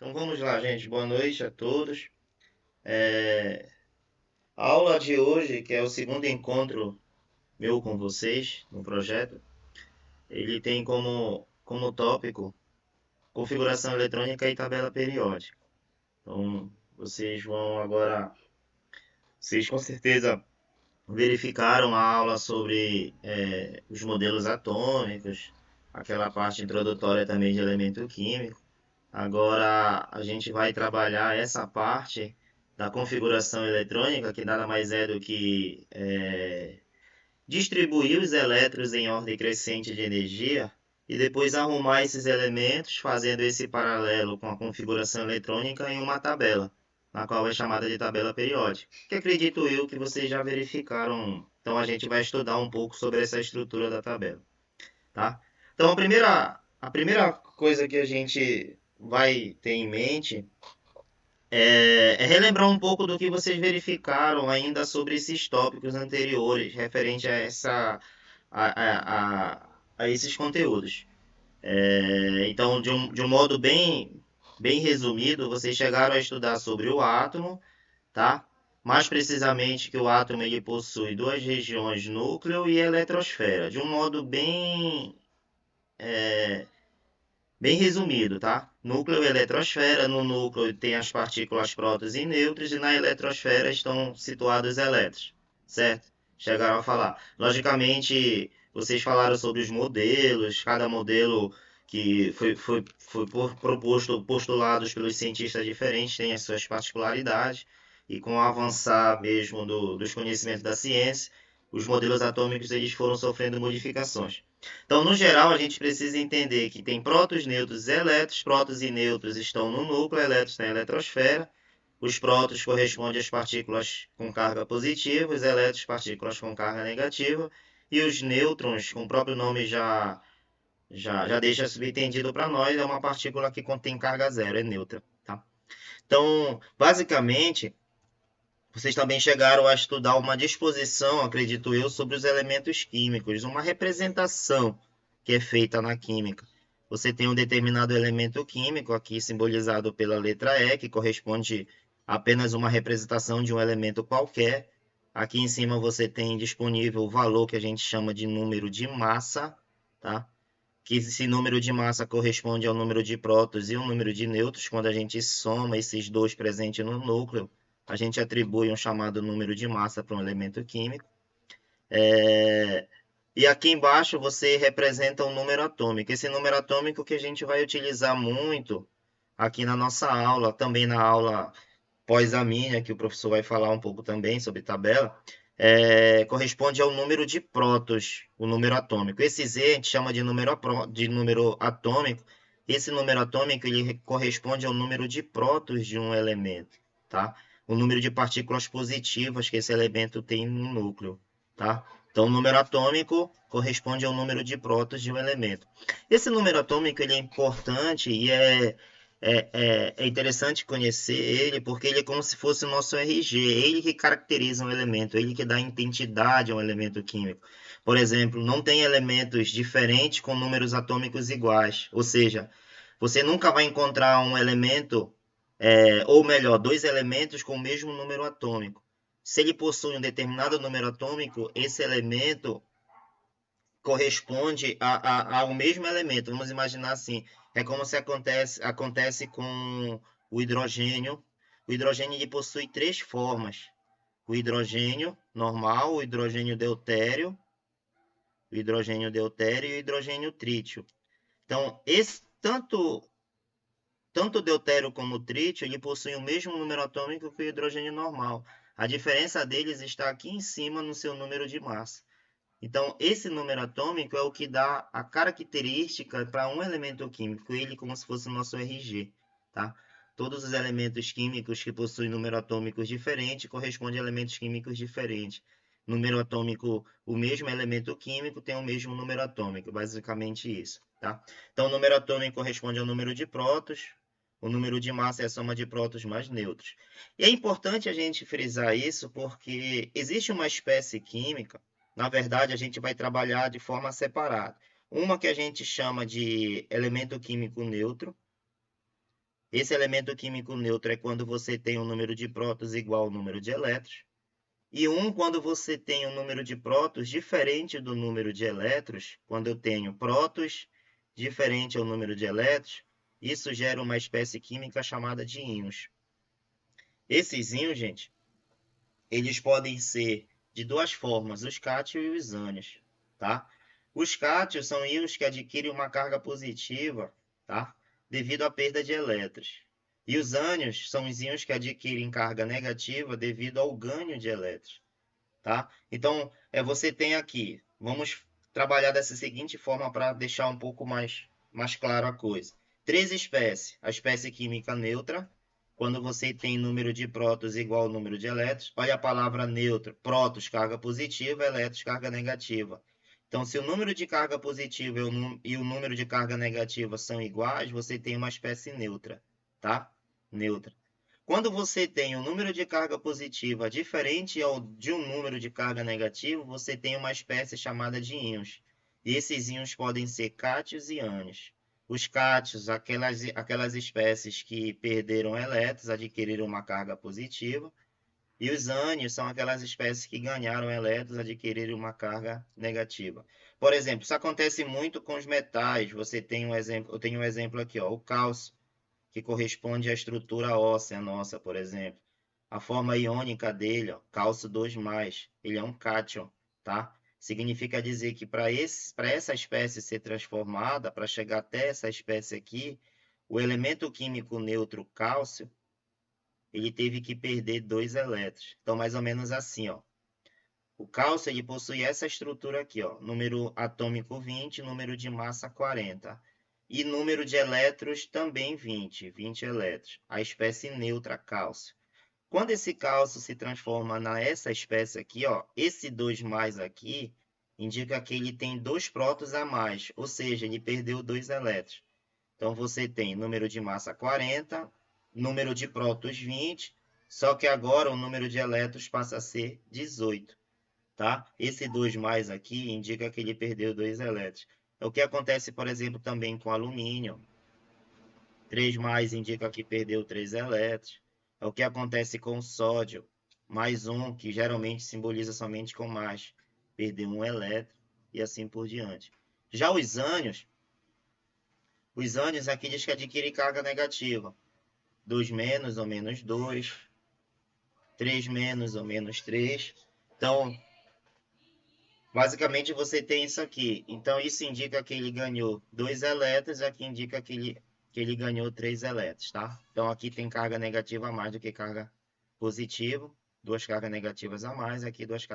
Então vamos lá, gente. Boa noite a todos. A aula de hoje, que é o segundo encontro meu com vocês no projeto, ele tem como tópico configuração eletrônica e tabela periódica. Então vocês com certeza verificaram a aula sobre os modelos atômicos, aquela parte introdutória também de elemento químico. Agora a gente vai trabalhar essa parte da configuração eletrônica, que nada mais é do que distribuir os elétrons em ordem crescente de energia e depois arrumar esses elementos, fazendo esse paralelo com a configuração eletrônica em uma tabela, na qual é chamada de tabela periódica, que acredito eu que vocês já verificaram. Então a gente vai estudar um pouco sobre essa estrutura da tabela, tá? Então a primeira coisa que a gente vai ter em mente é relembrar um pouco do que vocês verificaram ainda sobre esses tópicos anteriores, referente a esses conteúdos. Então, de um modo bem resumido, vocês chegaram a estudar sobre o átomo, tá? Mais precisamente que o átomo ele possui duas regiões, núcleo e eletrosfera, de um modo bem resumido, tá? Núcleo e eletrosfera. No núcleo tem as partículas prótons e nêutrons, e na eletrosfera estão situados os elétrons, certo? Chegaram a falar. Logicamente, vocês falaram sobre os modelos, cada modelo que foi proposto, postulados pelos cientistas diferentes, tem as suas particularidades, e com o avançar mesmo dos conhecimentos da ciência, os modelos atômicos eles foram sofrendo modificações. Então, no geral, a gente precisa entender que tem prótons, nêutrons e elétrons. Prótons e nêutrons estão no núcleo, elétrons na eletrosfera. Os prótons correspondem às partículas com carga positiva, os elétrons partículas com carga negativa, e os nêutrons, com o próprio nome já deixa subentendido para nós, é uma partícula que contém carga zero, é neutra. Tá? Então, basicamente, vocês também chegaram a estudar uma disposição, acredito eu, sobre os elementos químicos, uma representação que é feita na química. Você tem um determinado elemento químico, aqui simbolizado pela letra E, que corresponde a apenas uma representação de um elemento qualquer. Aqui em cima você tem disponível o valor que a gente chama de número de massa, tá? Que esse número de massa corresponde ao número de prótons e o número de nêutrons. Quando a gente soma esses dois presentes no núcleo, a gente atribui um chamado número de massa para um elemento químico. E aqui embaixo você representa um número atômico. Esse número atômico que a gente vai utilizar muito aqui na nossa aula, também na aula pós-amínea, que o professor vai falar um pouco também sobre tabela, corresponde ao número de prótons, o número atômico. Esse Z a gente chama de número atômico. Esse número atômico ele corresponde ao número de prótons de um elemento, tá? O número de partículas positivas que esse elemento tem no núcleo, tá? Então, o número atômico corresponde ao número de prótons de um elemento. Esse número atômico ele é importante e é interessante conhecer ele, porque ele é como se fosse o nosso RG, ele que caracteriza um elemento, ele que dá identidade a um elemento químico. Por exemplo, não tem elementos diferentes com números atômicos iguais, ou seja, você nunca vai encontrar um elemento, ou melhor, dois elementos com o mesmo número atômico. Se ele possui um determinado número atômico, esse elemento corresponde ao mesmo elemento. Vamos imaginar assim, é como se acontece com o hidrogênio. O hidrogênio ele possui três formas: o hidrogênio normal, o hidrogênio deutério e o hidrogênio trítio. Então, tanto o deutério como o trítio ele possuem o mesmo número atômico que o hidrogênio normal. A diferença deles está aqui em cima no seu número de massa. Então, esse número atômico é o que dá a característica para um elemento químico, ele como se fosse o nosso RG, tá? Todos os elementos químicos que possuem número atômicos diferente correspondem a elementos químicos diferentes. Número atômico, o mesmo elemento químico tem o mesmo número atômico, basicamente isso, tá? Então, o número atômico corresponde ao número de prótons, o número de massa é a soma de prótons mais nêutrons. E é importante a gente frisar isso porque existe uma espécie química. Na verdade, a gente vai trabalhar de forma separada. Uma que a gente chama de elemento químico neutro, Esse elemento químico neutro é quando você tem um número de prótons igual ao número de elétrons. E 1 quando você tem um número de prótons diferente do número de elétrons. Quando eu tenho prótons diferente ao número de elétrons, isso gera uma espécie química chamada de íons. Esses íons, gente, eles podem ser de duas formas, os cátions e os ânions, tá? Os cátions são íons que adquirem uma carga positiva, tá? Devido à perda de elétrons. E os ânions são os íons que adquirem carga negativa devido ao ganho de elétrons, tá? Então, você tem aqui, vamos trabalhar dessa seguinte forma para deixar um pouco mais claro a coisa. 3 espécies, a espécie química neutra, quando você tem número de prótons igual ao número de elétrons. Olha a palavra neutro, prótons, carga positiva, elétrons, carga negativa. Então, se o número de carga positiva e o número de carga negativa são iguais, você tem uma espécie neutra, tá? Neutra. Quando você tem um número de carga positiva diferente de um número de carga negativa, você tem uma espécie chamada de íons. E esses íons podem ser cátions e ânions. Os cátions, aquelas espécies que perderam elétrons, adquiriram uma carga positiva. E os ânions são aquelas espécies que ganharam elétrons, adquiriram uma carga negativa. Por exemplo, isso acontece muito com os metais. Você tem um exemplo, eu tenho um exemplo aqui, ó, o cálcio, que corresponde à estrutura óssea nossa, por exemplo. A forma iônica dele, ó, cálcio 2+, ele é um cátion, tá? Significa dizer que para essa espécie ser transformada, para chegar até essa espécie aqui, o elemento químico neutro cálcio, ele teve que perder 2 elétrons. Então, mais ou menos assim, ó. O cálcio ele possui essa estrutura aqui, ó, número atômico 20, número de massa 40. E número de elétrons também 20 elétrons. A espécie neutra cálcio. Quando esse cálcio se transforma nessa espécie aqui, ó, esse 2+ aqui indica que ele tem 2 prótons a mais, ou seja, ele perdeu 2 elétrons. Então você tem número de massa 40, número de prótons 20, só que agora o número de elétrons passa a ser 18. Tá? Esse 2+ aqui indica que ele perdeu 2 elétrons. É o que acontece, por exemplo, também com alumínio. 3+ indica que perdeu 3 elétrons. É o que acontece com o sódio. +1, que geralmente simboliza somente com mais. Perdeu 1 elétron e assim por diante. Já os ânions aqui diz que adquire carga negativa. 2- ou -2. 3- ou -3. Então, basicamente, você tem isso aqui. Então, isso indica que ele ganhou 2 elétrons, aqui indica que ele ganhou 3 elétrons, tá? Então, aqui tem carga negativa a mais do que carga positiva. 2 cargas negativas a mais, aqui 3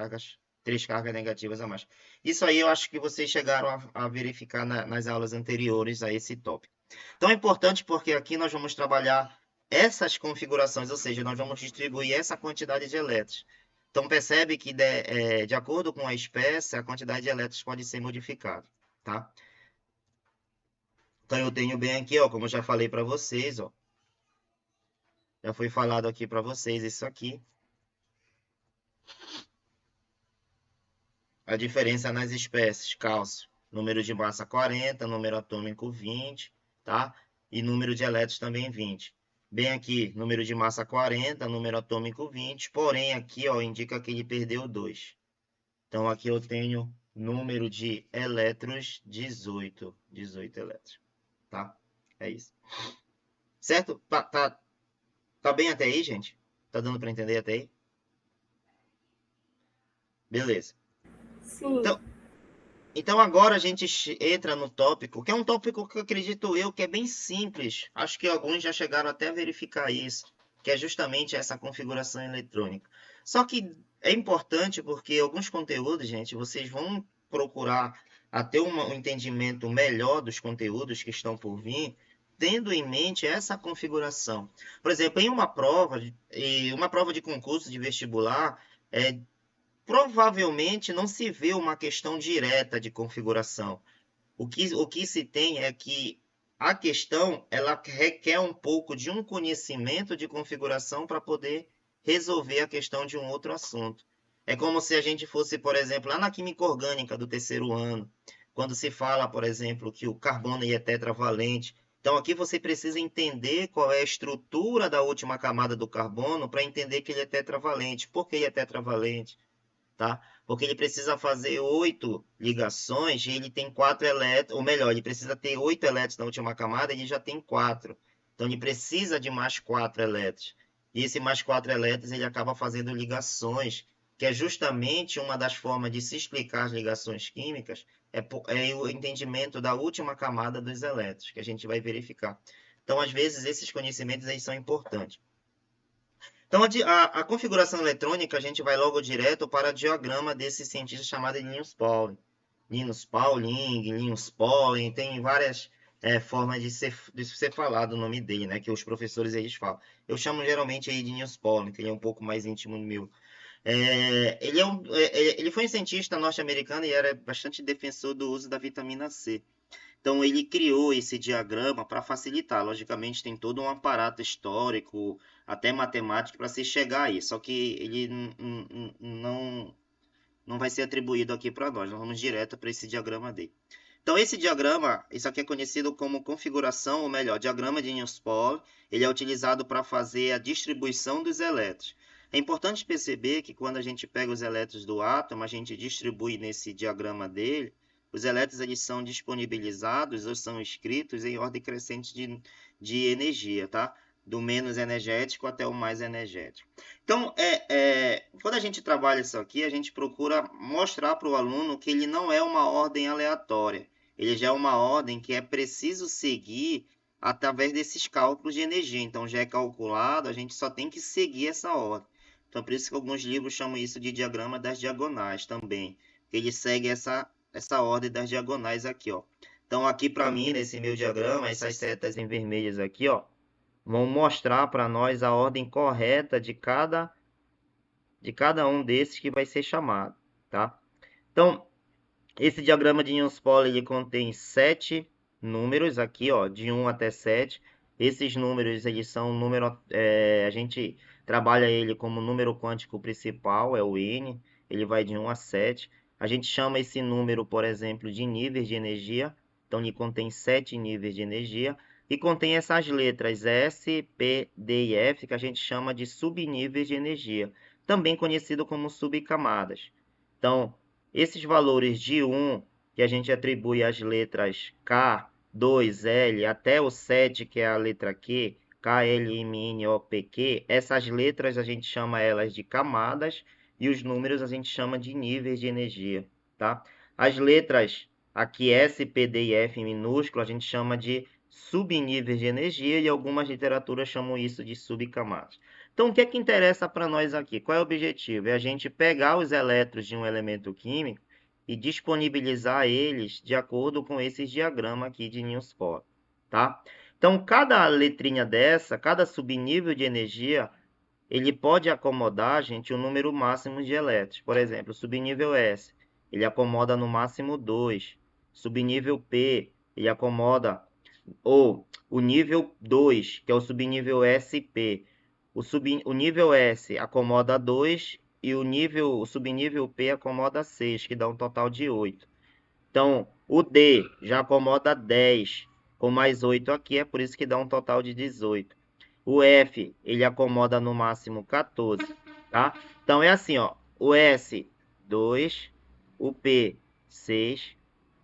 cargas negativas a mais. Isso aí eu acho que vocês chegaram a verificar nas aulas anteriores a esse tópico. Então, é importante porque aqui nós vamos trabalhar essas configurações, ou seja, nós vamos distribuir essa quantidade de elétrons. Então, percebe que de acordo com a espécie, a quantidade de elétrons pode ser modificada, tá? Então, eu tenho bem aqui, ó, como eu já falei para vocês, ó. Já foi falado aqui para vocês isso aqui. A diferença nas espécies, cálcio, número de massa 40, número atômico 20, tá? E número de elétrons também 20. Bem aqui, número de massa 40, número atômico 20, porém aqui, ó, indica que ele perdeu 2. Então, aqui eu tenho número de elétrons 18 elétrons, tá? É isso. Certo? Tá bem até aí, gente? Tá dando para entender até aí? Beleza. Sim. Então agora a gente entra no tópico, que é um tópico que eu acredito eu que é bem simples. Acho que alguns já chegaram até a verificar isso, que é justamente essa configuração eletrônica. Só que é importante porque alguns conteúdos, gente, vocês vão procurar a ter um entendimento melhor dos conteúdos que estão por vir, tendo em mente essa configuração. Por exemplo, em uma prova de concurso de vestibular, provavelmente não se vê uma questão direta de configuração. O que se tem é que a questão ela requer um pouco de um conhecimento de configuração para poder resolver a questão de um outro assunto. É como se a gente fosse, por exemplo, lá na química orgânica do terceiro ano, quando se fala, por exemplo, que o carbono é tetravalente, Então, aqui você precisa entender qual é a estrutura da última camada do carbono para entender que ele é tetravalente. Por que ele é tetravalente? Tá? Porque ele precisa fazer 8 ligações e ele tem 4 elétrons, ou melhor, ele precisa ter 8 elétrons na última camada e ele já tem 4. Então, ele precisa de mais 4 elétrons. E esse mais 4 elétrons ele acaba fazendo ligações, que é justamente uma das formas de se explicar as ligações químicas, é o entendimento da última camada dos elétrons, que a gente vai verificar. Então, às vezes, esses conhecimentos aí são importantes. Então, a configuração eletrônica, a gente vai logo direto para o diagrama desse cientista chamado Linus Pauling. Linus Pauling, Linus Pauling, tem várias formas de ser falado o nome dele, né? Que os professores eles falam. Eu chamo geralmente aí de Linus Pauling, que ele é um pouco mais íntimo do meu. Ele foi um cientista norte-americano e era bastante defensor do uso da vitamina C. Então, ele criou esse diagrama para facilitar. Logicamente, tem todo um aparato histórico, até matemático, para se chegar aí. Só que ele não vai ser atribuído aqui para nós. Nós vamos direto para esse diagrama dele. Então, esse diagrama, isso aqui é conhecido como configuração, ou melhor, diagrama de Newton-Pauling. Ele é utilizado para fazer a distribuição dos elétrons. É importante perceber que quando a gente pega os elétrons do átomo, a gente distribui nesse diagrama dele. Os elétrons eles são disponibilizados ou são escritos em ordem crescente de energia, tá? Do menos energético até o mais energético. Então, quando a gente trabalha isso aqui, a gente procura mostrar para o aluno que ele não é uma ordem aleatória. Ele já é uma ordem que é preciso seguir através desses cálculos de energia. Então, já é calculado, a gente só tem que seguir essa ordem. Então, por isso que alguns livros chamam isso de diagrama das diagonais também. Ele segue essa ordem das diagonais aqui, ó. Então, aqui para mim, nesse meu diagrama, essas setas em vermelhas aqui, ó, vão mostrar para nós a ordem correta de cada um desses que vai ser chamado, tá? Então, esse diagrama de Newton-Pauling ele contém 7 números aqui, ó, de 1 até 7. Esses números, eles são número, a gente trabalha ele como número quântico principal, é o N, ele vai de 1 a 7. A gente chama esse número, por exemplo, de níveis de energia, então ele contém 7 níveis de energia, e contém essas letras S, P, D e F, que a gente chama de subníveis de energia, também conhecido como subcamadas. Então, esses valores de 1, que a gente atribui às letras K, 2, L, até o 7, que é a letra Q, K, L, M, N, O, P, Q, essas letras a gente chama elas de camadas e os números a gente chama de níveis de energia, tá? As letras aqui S, P, D e F em minúsculo a gente chama de subníveis de energia e algumas literaturas chamam isso de subcamadas. Então, o que é que interessa para nós aqui? Qual é o objetivo? É a gente pegar os elétrons de um elemento químico e disponibilizar eles de acordo com esse diagrama aqui de Newton-Pauling, tá? Então, cada letrinha dessa, cada subnível de energia, ele pode acomodar, gente, o número máximo de elétrons. Por exemplo, o subnível S, ele acomoda no máximo 2. Subnível P, ele acomoda, ou o nível 2, que é o subnível SP, o nível S acomoda 2 e o subnível P acomoda 6, que dá um total de 8. Então, o D já acomoda 10, com mais 8 aqui, é por isso que dá um total de 18. O F, ele acomoda no máximo 14, tá? Então, é assim, ó, o S, 2, o P, 6,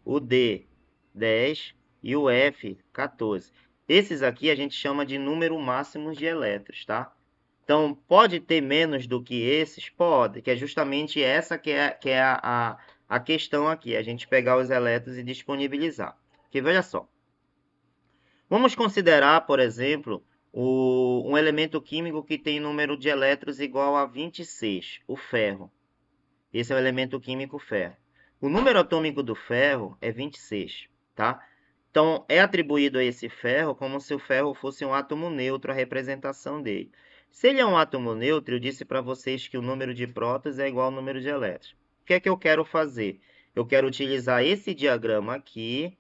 o D, 10 e o F, 14. Esses aqui a gente chama de número máximo de elétrons, tá? Então, pode ter menos do que esses? Pode, que é justamente essa que é a questão aqui, a gente pegar os elétrons e disponibilizar. Porque veja só, vamos considerar, por exemplo, um elemento químico que tem número de elétrons igual a 26, o ferro. Esse é o elemento químico ferro. O número atômico do ferro é 26, tá? Então, é atribuído a esse ferro como se o ferro fosse um átomo neutro, a representação dele. Se ele é um átomo neutro, eu disse para vocês que o número de prótons é igual ao número de elétrons. O que é que eu quero fazer? Eu quero utilizar esse diagrama aqui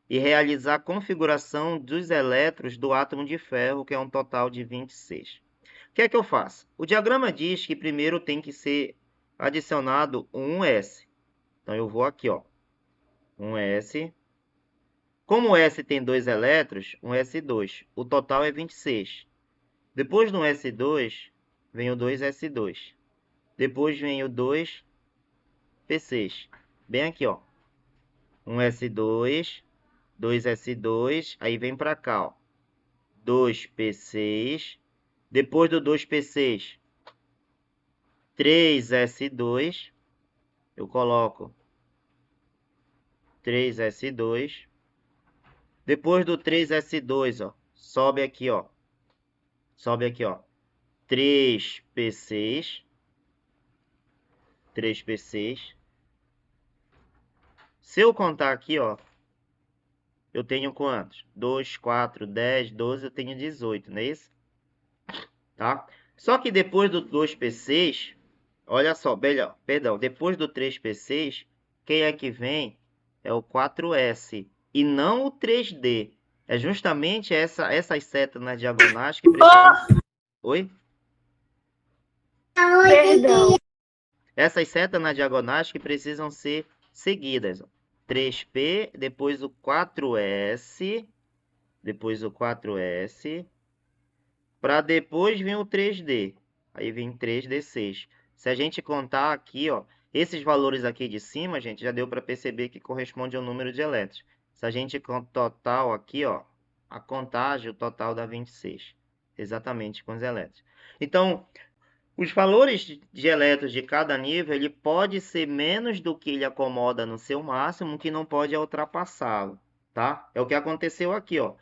e realizar a configuração dos elétrons do átomo de ferro, que é um total de 26. O que é que eu faço? O diagrama diz que primeiro tem que ser adicionado um S. Então, eu vou aqui, ó, um S, Como o S tem 2 elétrons, um S2. O total é 26. Depois do S2, vem o 2S2. Depois vem o 2P6. Bem aqui, ó. Um S2, 2S2, aí vem para cá, ó. 2P6. Depois do 2P6, 3S2. Eu coloco 3S2. Depois do 3S2, ó, sobe aqui, ó. Sobe aqui, ó. 3P6. 3P6. Se eu contar aqui, ó, eu tenho quantos? 2, 4, 10, 12, eu tenho 18, não é isso? Tá? Só que depois do 2P6, olha só, perdão, depois do 3P6, quem é que vem? É o 4S e não o 3D. É justamente essas setas nas diagonais que precisam... Oi? Perdão. Essas setas nas diagonais que precisam ser seguidas. 3P, depois o 4S, para depois vir o 3D. Aí vem 3D6. Se a gente contar aqui, ó, esses valores aqui de cima, gente, já deu para perceber que corresponde ao número de elétrons. Se a gente contar total aqui, ó, a contagem, o total dá 26. Exatamente com os elétrons. Então, os valores de elétrons de cada nível, ele pode ser menos do que ele acomoda no seu máximo, que não pode ultrapassá-lo, tá? É o que aconteceu aqui, ó.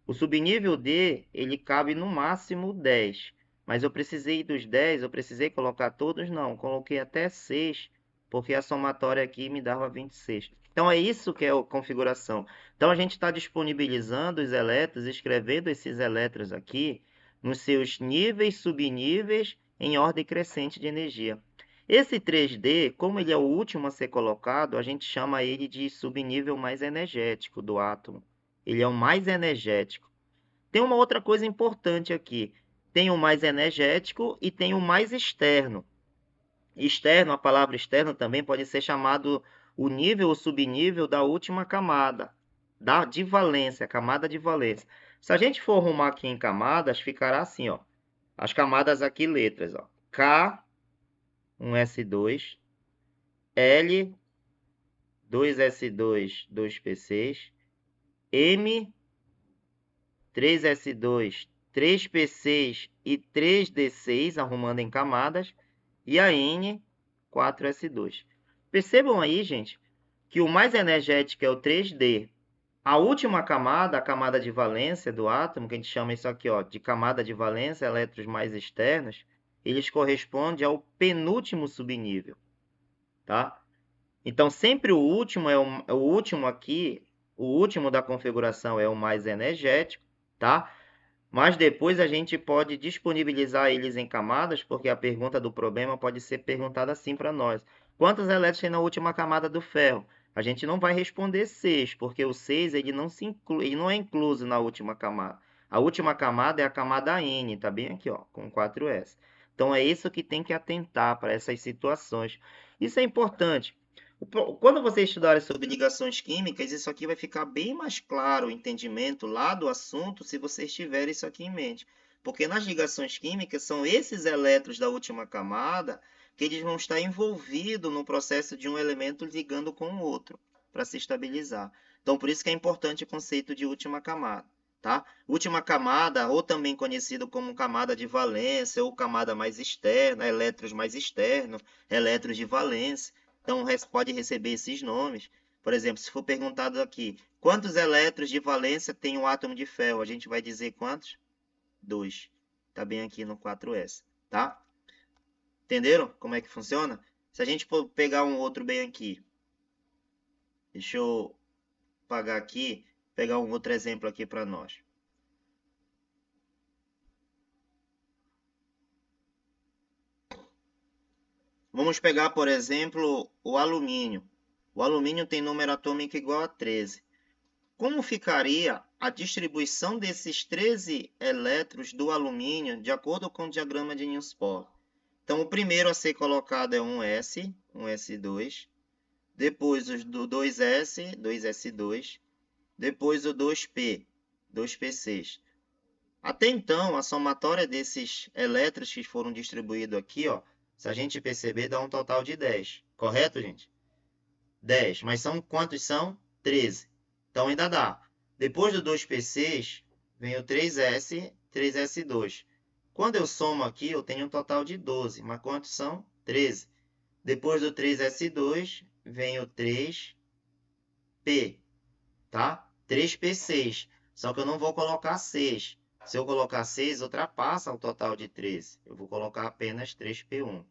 O subnível D, ele cabe no máximo 10, mas eu precisei dos 10, eu precisei colocar todos? Não, coloquei até 6, porque a somatória aqui me dava 26. Então, é isso que é a configuração. Então, a gente está disponibilizando os elétrons, escrevendo esses elétrons aqui, nos seus níveis, subníveis, em ordem crescente de energia. Esse 3D, como ele é o último a ser colocado, a gente chama ele de subnível mais energético do átomo. Ele é o mais energético. Tem uma outra coisa importante aqui. Tem o mais energético e tem o mais externo. Externo, a palavra externo também pode ser chamado o nível ou subnível da última camada, de valência, camada de valência. Se a gente for arrumar aqui em camadas, ficará assim, ó. As camadas aqui, letras, ó. K, 1S2, L, 2S2, 2P6, M, 3S2, 3P6 e 3D6, arrumando em camadas, e a N, 4S2. Percebam aí, gente, que o mais energético é o 3D. A última camada, a camada de valência do átomo, que a gente chama isso aqui, ó, de camada de valência, elétrons mais externos, eles correspondem ao penúltimo subnível, tá? Então, sempre o último o último aqui, o último da configuração é o mais energético, tá? Mas depois a gente pode disponibilizar eles em camadas, porque a pergunta do problema pode ser perguntada assim para nós. Quantos elétrons tem na última camada do ferro? A gente não vai responder 6, porque o 6 ele não é incluso na última camada. A última camada é a camada N, está bem aqui, ó, com 4S. Então é isso que tem que atentar para essas situações. Isso é importante. Quando vocês estudarem sobre ligações químicas, isso aqui vai ficar bem mais claro o entendimento lá do assunto se vocês tiverem isso aqui em mente. Porque nas ligações químicas são esses elétrons da última camada que eles vão estar envolvidos no processo de um elemento ligando com o outro para se estabilizar. Então, por isso que é importante o conceito de última camada. Tá? Última camada, ou também conhecido como camada de valência, ou camada mais externa, elétrons mais externos, elétrons de valência. Então, pode receber esses nomes. Por exemplo, se for perguntado aqui, quantos elétrons de valência tem um átomo de ferro? A gente vai dizer quantos? 2. Está bem aqui no 4S, tá? Entenderam como é que funciona? Se a gente for pegar um outro bem aqui, deixa eu apagar aqui, pegar um outro exemplo aqui para nós. Vamos pegar, por exemplo, o alumínio. O alumínio tem número atômico igual a 13. Como ficaria a distribuição desses 13 elétrons do alumínio de acordo com o diagrama de Nilsbohr? Então, o primeiro a ser colocado é um S, um S2. Depois, os do 2S, 2S2. depois o 2P, 2P6. Até então, a somatória desses elétrons que foram distribuídos aqui, ó, se a gente perceber, dá um total de 10. Correto, gente? 10. Mas são quantos são? 13. Então ainda dá. Depois do 2P6, vem o 3S, 3S2. Quando eu somo aqui, eu tenho um total de 12. Mas quantos são? 13. Depois do 3S2, vem o 3P, tá? 3P6. Só que eu não vou colocar 6. Se eu colocar 6, ultrapassa o total de 13. Eu vou colocar apenas 3P1.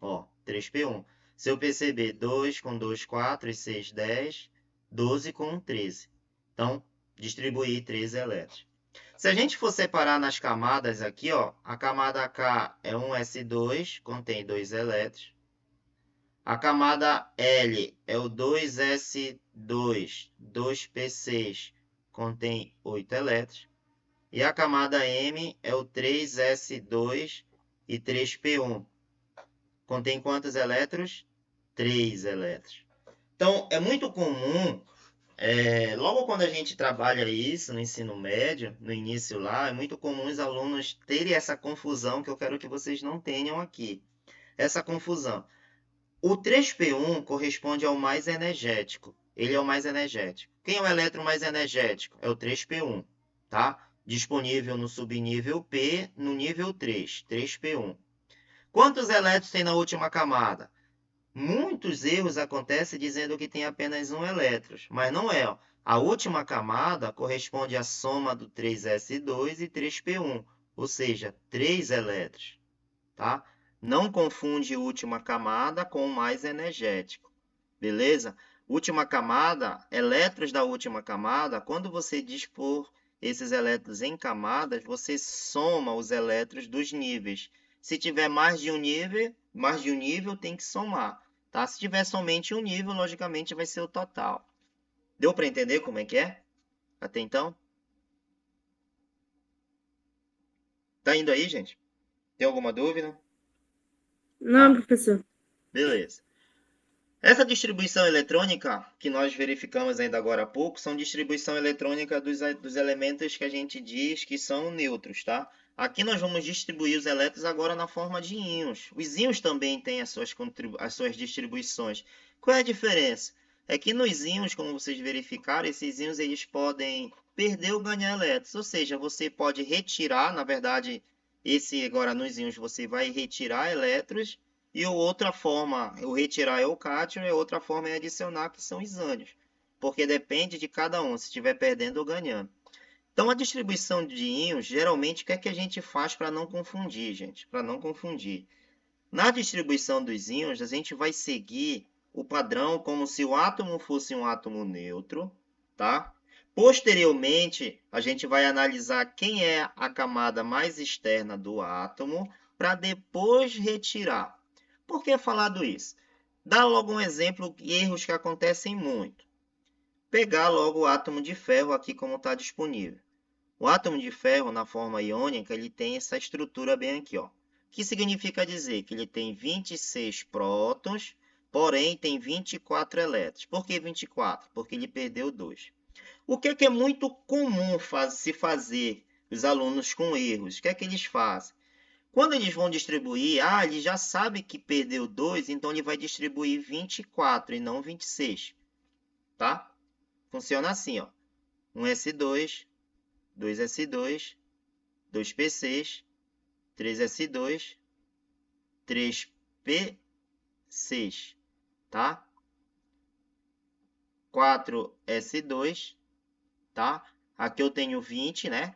Ó, 3P1. Se eu perceber 2 com 2, 4 e 6, 10, 12 com 1, 13. Então, distribuir 13 elétrons. Se a gente for separar nas camadas aqui, ó, a camada K é um S2, contém 2 elétrons. A camada L é o 2S2, 2P6, contém 8 elétrons. E a camada M é o 3S2 e 3P1. Contém quantos elétrons? 3 elétrons. Então, é muito comum, logo quando a gente trabalha isso no ensino médio, no início lá, é muito comum os alunos terem essa confusão que eu quero que vocês não tenham aqui. Essa confusão. O 3P1 corresponde ao mais energético. Ele é o mais energético. Quem é o elétron mais energético? É o 3P1, tá? Disponível no subnível P, no nível 3, 3P1. Quantos elétrons tem na última camada? Muitos erros acontecem dizendo que tem apenas um elétron, mas não é. Ó. A última camada corresponde à soma do 3S2 e 3P1, ou seja, 3 elétrons, tá? Não confunde última camada com o mais energético, beleza? Última camada, elétrons da última camada, quando você dispor esses elétrons em camadas, você soma os elétrons dos níveis. Se tiver mais de um nível tem que somar, tá? Se tiver somente um nível, logicamente vai ser o total. Deu para entender como é que é? Até então? Tá indo aí, gente? Tem alguma dúvida? Não, Tá, professor. beleza. Essa distribuição eletrônica que nós verificamos ainda agora há pouco são distribuição eletrônica dos elementos que a gente diz que são neutros, tá? Aqui nós vamos distribuir os elétrons agora na forma de íons. Os íons também têm as suas distribuições. Qual é a diferença? É que nos íons, como vocês verificaram, esses íons eles podem perder ou ganhar elétrons. Ou seja, você pode retirar, na verdade, esse agora nos íons você vai retirar elétrons e outra forma, o retirar é o cátion, e outra forma é adicionar, que são os ânions. Porque depende de cada um, se estiver perdendo ou ganhando. Então, a distribuição de íons, geralmente, o que é que a gente faz para não confundir, gente? Para não confundir. Na distribuição dos íons, a gente vai seguir o padrão como se o átomo fosse um átomo neutro, tá? Posteriormente, a gente vai analisar quem é a camada mais externa do átomo, para depois retirar. Por que falado isso? Dá logo um exemplo de erros que acontecem muito. Pegar logo o átomo de ferro aqui como está disponível. O átomo de ferro na forma iônica, ele tem essa estrutura bem aqui, ó. Que significa dizer que ele tem 26 prótons, porém tem 24 elétrons. Por que 24? Porque ele perdeu 2. O que é muito comum se fazer os alunos com erros? O que é que eles fazem? Quando eles vão distribuir, ele já sabe que perdeu 2, então ele vai distribuir 24 e não 26, tá? Funciona assim, ó. 1S2, 2S2, 2P6, 3S2, 3P6, tá? 4S2, tá? Aqui eu tenho 20, né?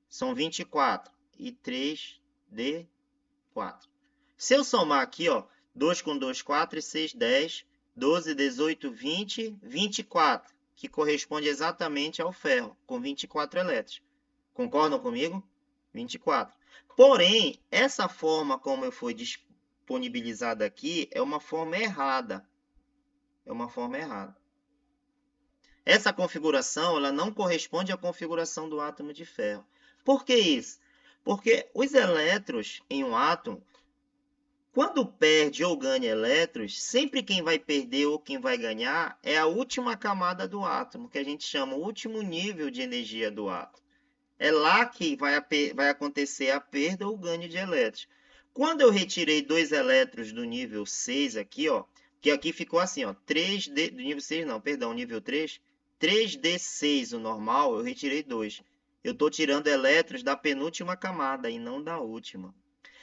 São 24 e 3D4. Se eu somar aqui, ó, 2 com 2, 4 e 6, 10, 12, 18, 20, 24, que corresponde exatamente ao ferro, com 24 elétrons. Concordam comigo? 24. Porém, essa forma como foi disponibilizada aqui é uma forma errada. É uma forma errada. Essa configuração ela não corresponde à configuração do átomo de ferro. Por que isso? Porque os elétrons em um átomo, Quando perde ou ganha elétrons, sempre quem vai perder ou quem vai ganhar é a última camada do átomo, que a gente chama o último nível de energia do átomo. É lá que vai acontecer a perda ou o ganho de elétrons. Quando eu retirei 2 elétrons do nível 6 aqui, ó, que aqui ficou assim, ó, 3D, do nível 6 não, perdão, nível 3, 3D6 o normal, eu retirei 2. Eu estou tirando elétrons da penúltima camada e não da última.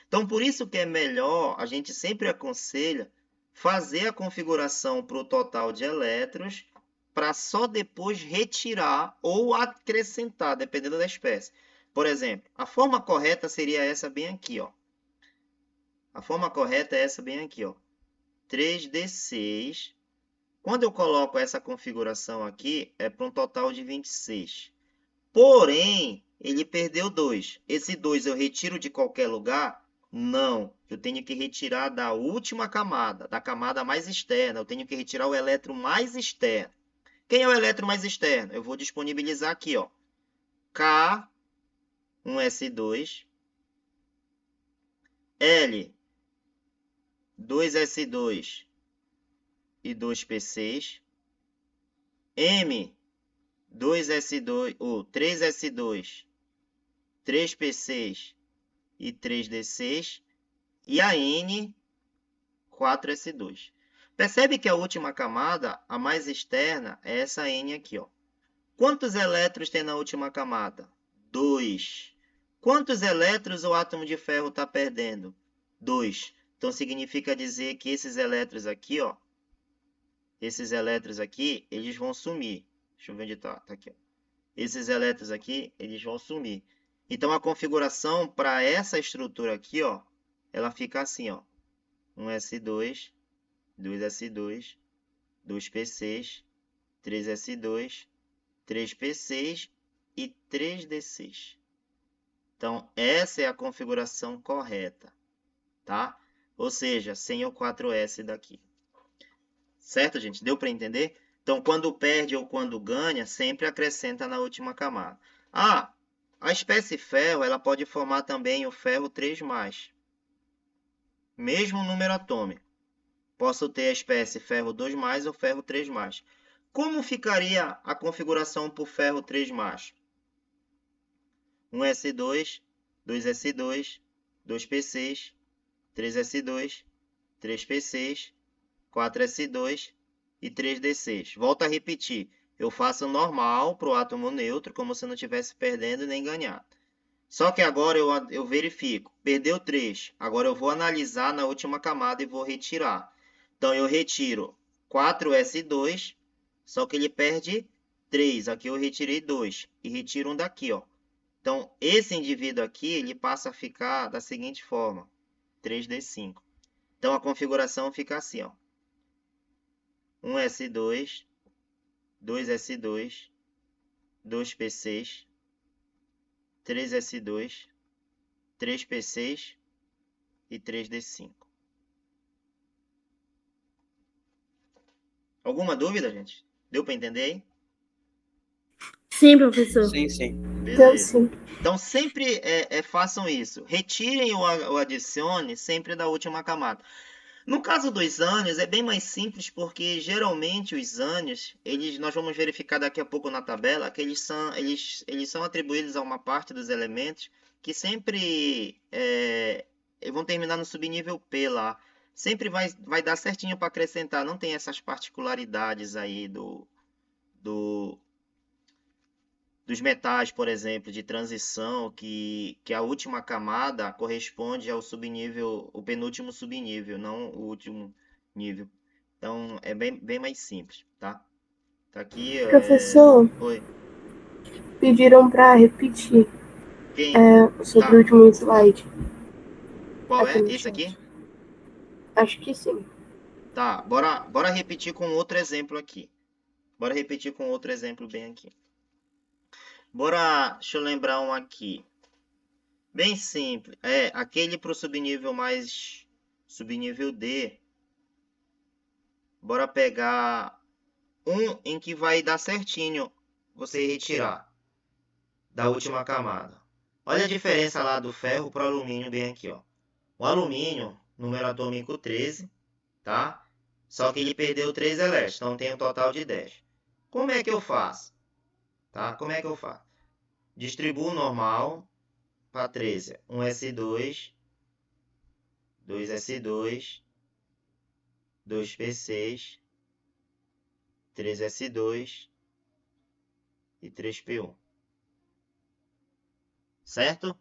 Então, por isso que é melhor, a gente sempre aconselha fazer a configuração para o total de elétrons para só depois retirar ou acrescentar, dependendo da espécie. Por exemplo, a forma correta seria essa bem aqui, ó. A forma correta é essa bem aqui, ó. 3D6. Quando eu coloco essa configuração aqui, é para um total de 26. Porém, ele perdeu 2. Esse 2 eu retiro de qualquer lugar? Não. Eu tenho que retirar da última camada, da camada mais externa. Eu tenho que retirar o elétron mais externo. Quem é o elétron mais externo? Eu vou disponibilizar aqui, ó. K1S2, L, 2S2 e 2P6, M, 2S2, ou 3S2, 3P6 e 3D6, e a N, 4S2. Percebe que a última camada, a mais externa, é essa N aqui, ó. Quantos elétrons tem na última camada? 2. Quantos elétrons o átomo de ferro está perdendo? 2. Então, significa dizer que esses elétrons aqui, ó, esses elétrons aqui, eles vão sumir. Deixa eu ver onde está. Tá aqui, ó. Esses elétrons aqui, eles vão sumir. Então, a configuração para essa estrutura aqui, ó, ela fica assim, ó. 1S2, 2S2, 2P6, 3S2, 3P6 e 3D6. Então, essa é a configuração correta, tá? Ou seja, sem o 4S daqui. Certo, gente? Deu para entender? Então, quando perde ou quando ganha, sempre acrescenta na última camada. Ah, a espécie ferro, ela pode formar também o ferro 3+. Mesmo número atômico. Posso ter a espécie ferro 2+, ou ferro 3+. Como ficaria a configuração por ferro 3+? 1S2, 2S2, 2P6, 3S2, 3P6, 4S2 e 3D6. Volto a repetir. Eu faço normal para o átomo neutro, como se não estivesse perdendo nem ganhando. Só que agora eu verifico. Perdeu 3. Agora eu vou analisar na última camada e vou retirar. Então, eu retiro 4S2, só que ele perde 3. Aqui eu retirei 2. E retiro um daqui, ó. Então, esse indivíduo aqui, ele passa a ficar da seguinte forma. 3D5. Então, a configuração fica assim, ó. 1S2, 2S2, 2P6, 3S2, 3P6 e 3D5. Alguma dúvida, gente? Deu para entender aí? Sim, professor. Sim, sim. Beleza. Então, sempre façam isso. Retirem ou adicione sempre da última camada. No caso dos ânions, é bem mais simples, porque geralmente os ânions, nós vamos verificar daqui a pouco na tabela, que eles são atribuídos a uma parte dos elementos que sempre vão terminar no subnível P lá. Sempre vai dar certinho para acrescentar, não tem essas particularidades aí dos metais, por exemplo, de transição, que a última camada corresponde ao subnível, o penúltimo subnível, não o último nível. Então, é bem mais simples, tá? Tá aqui... Professor, Oi. pediram para repetir sobre Tá. o último slide. Qual é? no Esse chat. aqui? Acho que sim. Tá, bora repetir com outro exemplo aqui. Bora repetir com outro exemplo bem aqui. Deixa eu lembrar um aqui. Bem simples. Aquele para o subnível mais... Subnível D. Bora pegar um em que vai dar certinho você retirar da última camada. Olha a diferença lá do ferro para o alumínio bem aqui, ó. O alumínio, número atômico 13, tá? Só que ele perdeu 3 elétrons, então tem um total de 10. Como é que eu faço? Tá? Como é que eu faço? Distribuo normal para 13. 1s2, 2s2, 2p6, 3s2 e 3p1. Certo?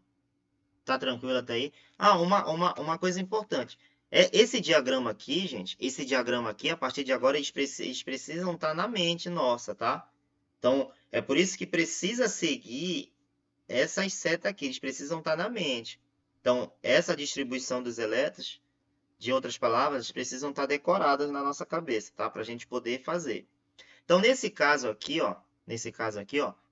Tá tranquilo até aí? Ah, uma coisa importante. Esse diagrama aqui, gente, esse diagrama aqui, a partir de agora, eles precisam estar na mente nossa, tá? Então, é por isso que precisa seguir essas setas aqui, eles precisam estar na mente. Então, essa distribuição dos elétrons, de outras palavras, precisam estar decoradas na nossa cabeça, tá? Para a gente poder fazer. Então, nesse caso aqui, ó,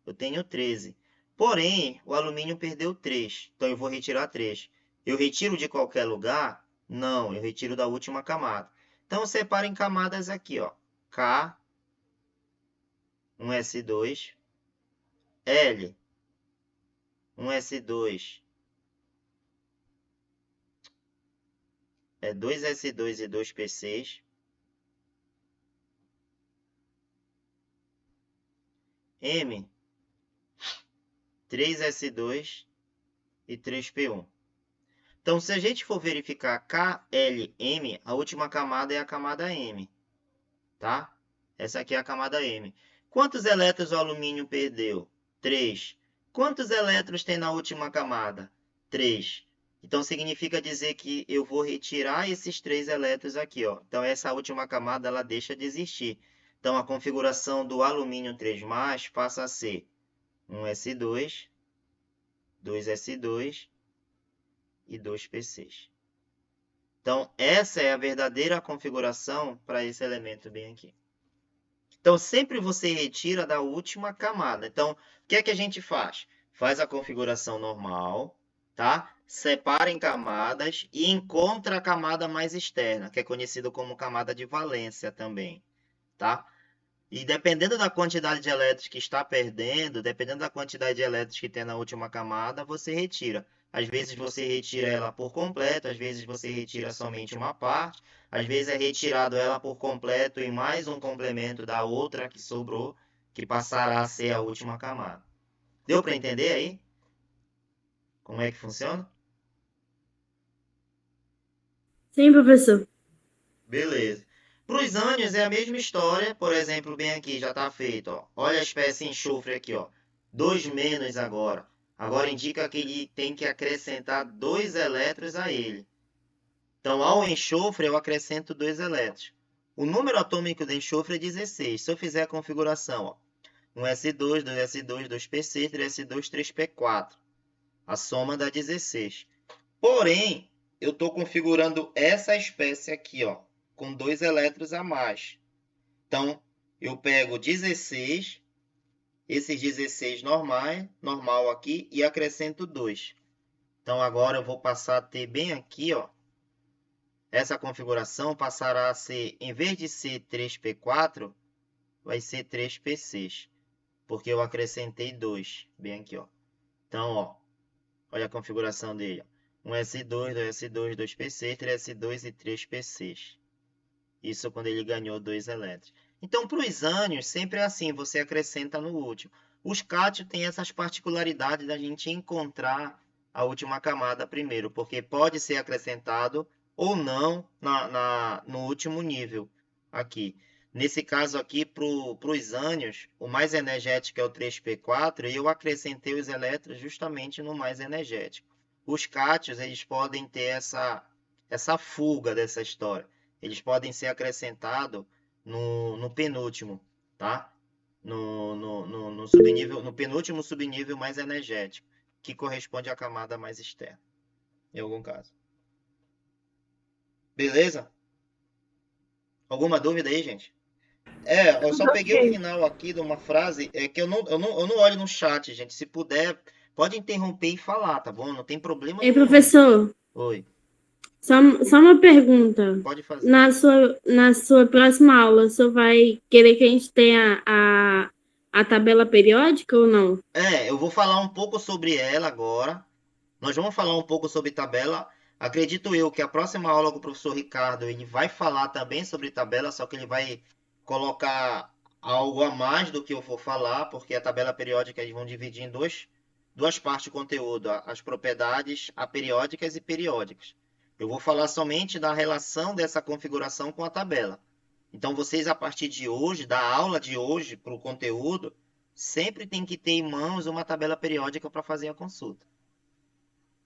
eu tenho 13. Porém, o alumínio perdeu 3. Então, eu vou retirar 3. Eu retiro de qualquer lugar? Não, eu retiro da última camada. Então, separa em camadas aqui, ó. K, 1s2, L, 1s2, 2s2 e 2p6. M, 3s2 e 3p1. Então, se a gente for verificar KLM, a última camada é a camada M, tá? Essa aqui é a camada M. Quantos elétrons o alumínio perdeu? 3. Quantos elétrons tem na última camada? 3. Então, significa dizer que eu vou retirar esses 3 elétrons aqui, ó. Então, essa última camada, ela deixa de existir. Então, a configuração do alumínio 3+, passa a ser 1s2, 2s2 e 2p6. Então, essa é a verdadeira configuração para esse elemento bem aqui. Então, sempre você retira da última camada. Então, o que é que a gente faz? Faz a configuração normal, tá? Separa em camadas e encontra a camada mais externa, que é conhecida como camada de valência também, tá? E dependendo da quantidade de elétrons que está perdendo, dependendo da quantidade de elétrons que tem na última camada, você retira. Às vezes você retira ela por completo, às vezes você retira somente uma parte, às vezes é retirado ela por completo e mais um complemento da outra que sobrou, que passará a ser a última camada. Deu para entender aí? Como é que funciona? Sim, professor. Beleza. Para os ânions é a mesma história, por exemplo, bem aqui já está feito, ó. Olha a espécie enxofre aqui, ó. 2 menos agora. Agora indica que ele tem que acrescentar 2 elétrons a ele. Então, ao enxofre, eu acrescento 2 elétrons. O número atômico do enxofre é 16. Se eu fizer a configuração, ó, 1s2, 2s2, 2p6, 3s2, 3p4. A soma dá 16. Porém, eu estou configurando essa espécie aqui, ó, com 2 elétrons a mais. Então, eu pego 16, esses 16 normal aqui, e acrescento 2. Então, agora eu vou passar a ter bem aqui, ó, essa configuração passará a ser, em vez de ser 3p4, vai ser 3p6, porque eu acrescentei 2, bem aqui, ó. Então, ó, olha a configuração dele, ó. 1s2, 2s2, 2p6, 3s2 e 3p6. Isso quando ele ganhou 2 elétrons. Então, para os ânions, sempre é assim, você acrescenta no último. Os cátions têm essas particularidades da gente encontrar a última camada primeiro, porque pode ser acrescentado ou não no último nível aqui. Nesse caso aqui, para os ânions, o mais energético é o 3p4, e eu acrescentei os elétrons justamente no mais energético. Os cátions, eles podem ter essa fuga dessa história. Eles podem ser acrescentados no penúltimo, tá? No subnível, no penúltimo subnível mais energético, que corresponde à camada mais externa, em algum caso. Beleza? Alguma dúvida aí, gente? Eu só peguei o final aqui de uma frase, que eu não olho no chat, gente. Se puder, pode interromper e falar, tá bom? Não tem problema Ei, nenhum. professor, Oi, só uma pergunta. pode fazer. Na sua próxima aula, o senhor vai querer que a gente tenha a tabela periódica ou não? Eu vou falar um pouco sobre ela agora. Nós vamos falar um pouco sobre tabela, Acredito eu que a próxima aula com o professor Ricardo, ele vai falar também sobre tabela, só que ele vai colocar algo a mais do que eu vou falar, porque a tabela periódica eles vão dividir em duas partes de conteúdo, as propriedades aperiódicas e periódicas. Eu vou falar somente da relação dessa configuração com a tabela. Então, vocês, a partir de hoje, da aula de hoje, para o conteúdo, sempre tem que ter em mãos uma tabela periódica para fazer a consulta.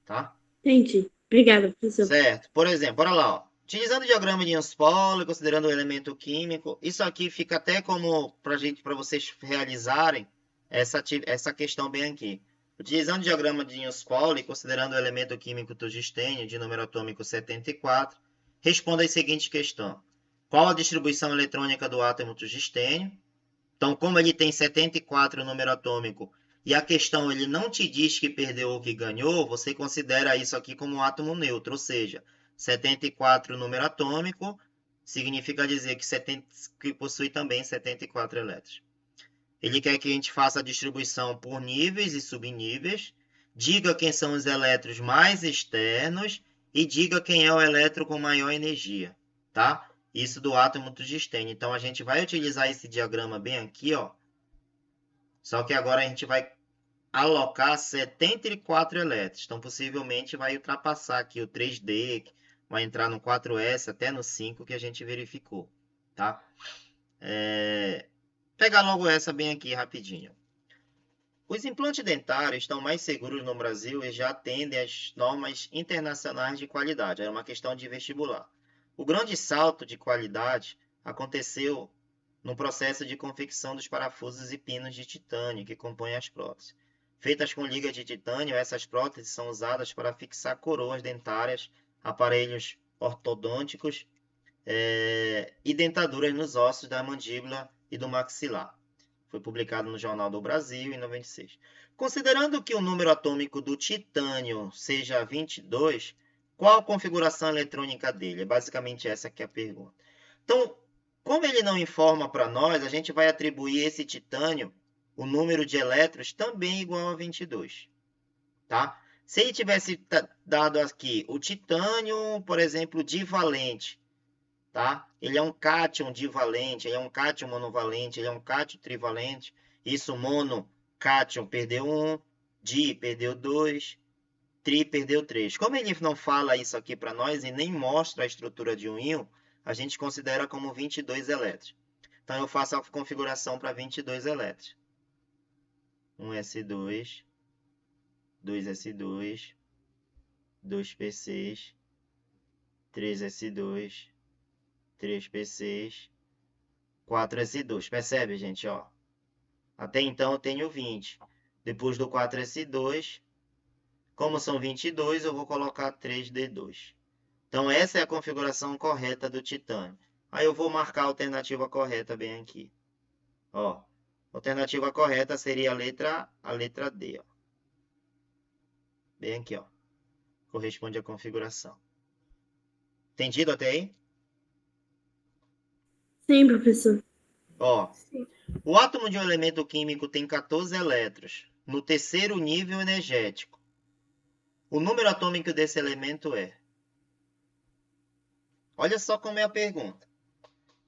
Tá? Entendi. Obrigada, professor. Certo. Por exemplo, bora lá. Ó. Utilizando o diagrama de Young's-Pauli, considerando o elemento químico, isso aqui fica até como para vocês realizarem essa questão bem aqui. Utilizando o diagrama de Young's-Pauli, considerando o elemento químico tungstênio de número atômico 74, responda a seguinte questão. Qual a distribuição eletrônica do átomo tungstênio? Então, como ele tem 74 no número atômico, e a questão ele não te diz que perdeu ou que ganhou, você considera isso aqui como um átomo neutro, ou seja, 74 número atômico significa dizer que possui também 74 elétrons. Ele quer que a gente faça a distribuição por níveis e subníveis, diga quem são os elétrons mais externos e diga quem é o elétron com maior energia, tá? Isso do átomo tungstênio. Então, a gente vai utilizar esse diagrama bem aqui, ó. Só que agora a gente vai alocar 74 elétrons. Então, possivelmente, vai ultrapassar aqui o 3D, vai entrar no 4S, até no 5, que a gente verificou, tá? Pegar logo essa bem aqui, rapidinho. Os implantes dentários estão mais seguros no Brasil e já atendem às normas internacionais de qualidade. Era uma questão de vestibular. O grande salto de qualidade aconteceu no processo de confecção dos parafusos e pinos de titânio que compõem as próteses. Feitas com liga de titânio, essas próteses são usadas para fixar coroas dentárias, aparelhos ortodônticos e dentaduras nos ossos da mandíbula e do maxilar. Foi publicado no Jornal do Brasil em 96. Considerando que o número atômico do titânio seja 22, qual a configuração eletrônica dele? É basicamente essa aqui a pergunta. Então, como ele não informa para nós, a gente vai atribuir esse titânio o número de elétrons também igual a 22. Tá? Se ele tivesse dado aqui o titânio, por exemplo, divalente, tá? Ele é um cátion divalente, ele é um cátion monovalente, ele é um cátion trivalente. Isso, mono, cátion, perdeu 1, di, perdeu 2, tri, perdeu 3. Como ele não fala isso aqui para nós e nem mostra a estrutura de um íon, a gente considera como 22 elétrons. Então, eu faço a configuração para 22 elétrons. 1s2, 2s2, 2p6, 3s2, 3p6, 4s2. Percebe, gente? Ó. Até então eu tenho 20. Depois do 4s2, como são 22, eu vou colocar 3d2. Então, essa é a configuração correta do titânio. Aí eu vou marcar a alternativa correta bem aqui. Ó, a alternativa correta seria a letra D. Ó. Bem aqui, ó. Corresponde à configuração. Entendido até aí? Sim, professor. Ó, o átomo de um elemento químico tem 14 elétrons no terceiro nível energético. O número atômico desse elemento é... Olha só como é a pergunta.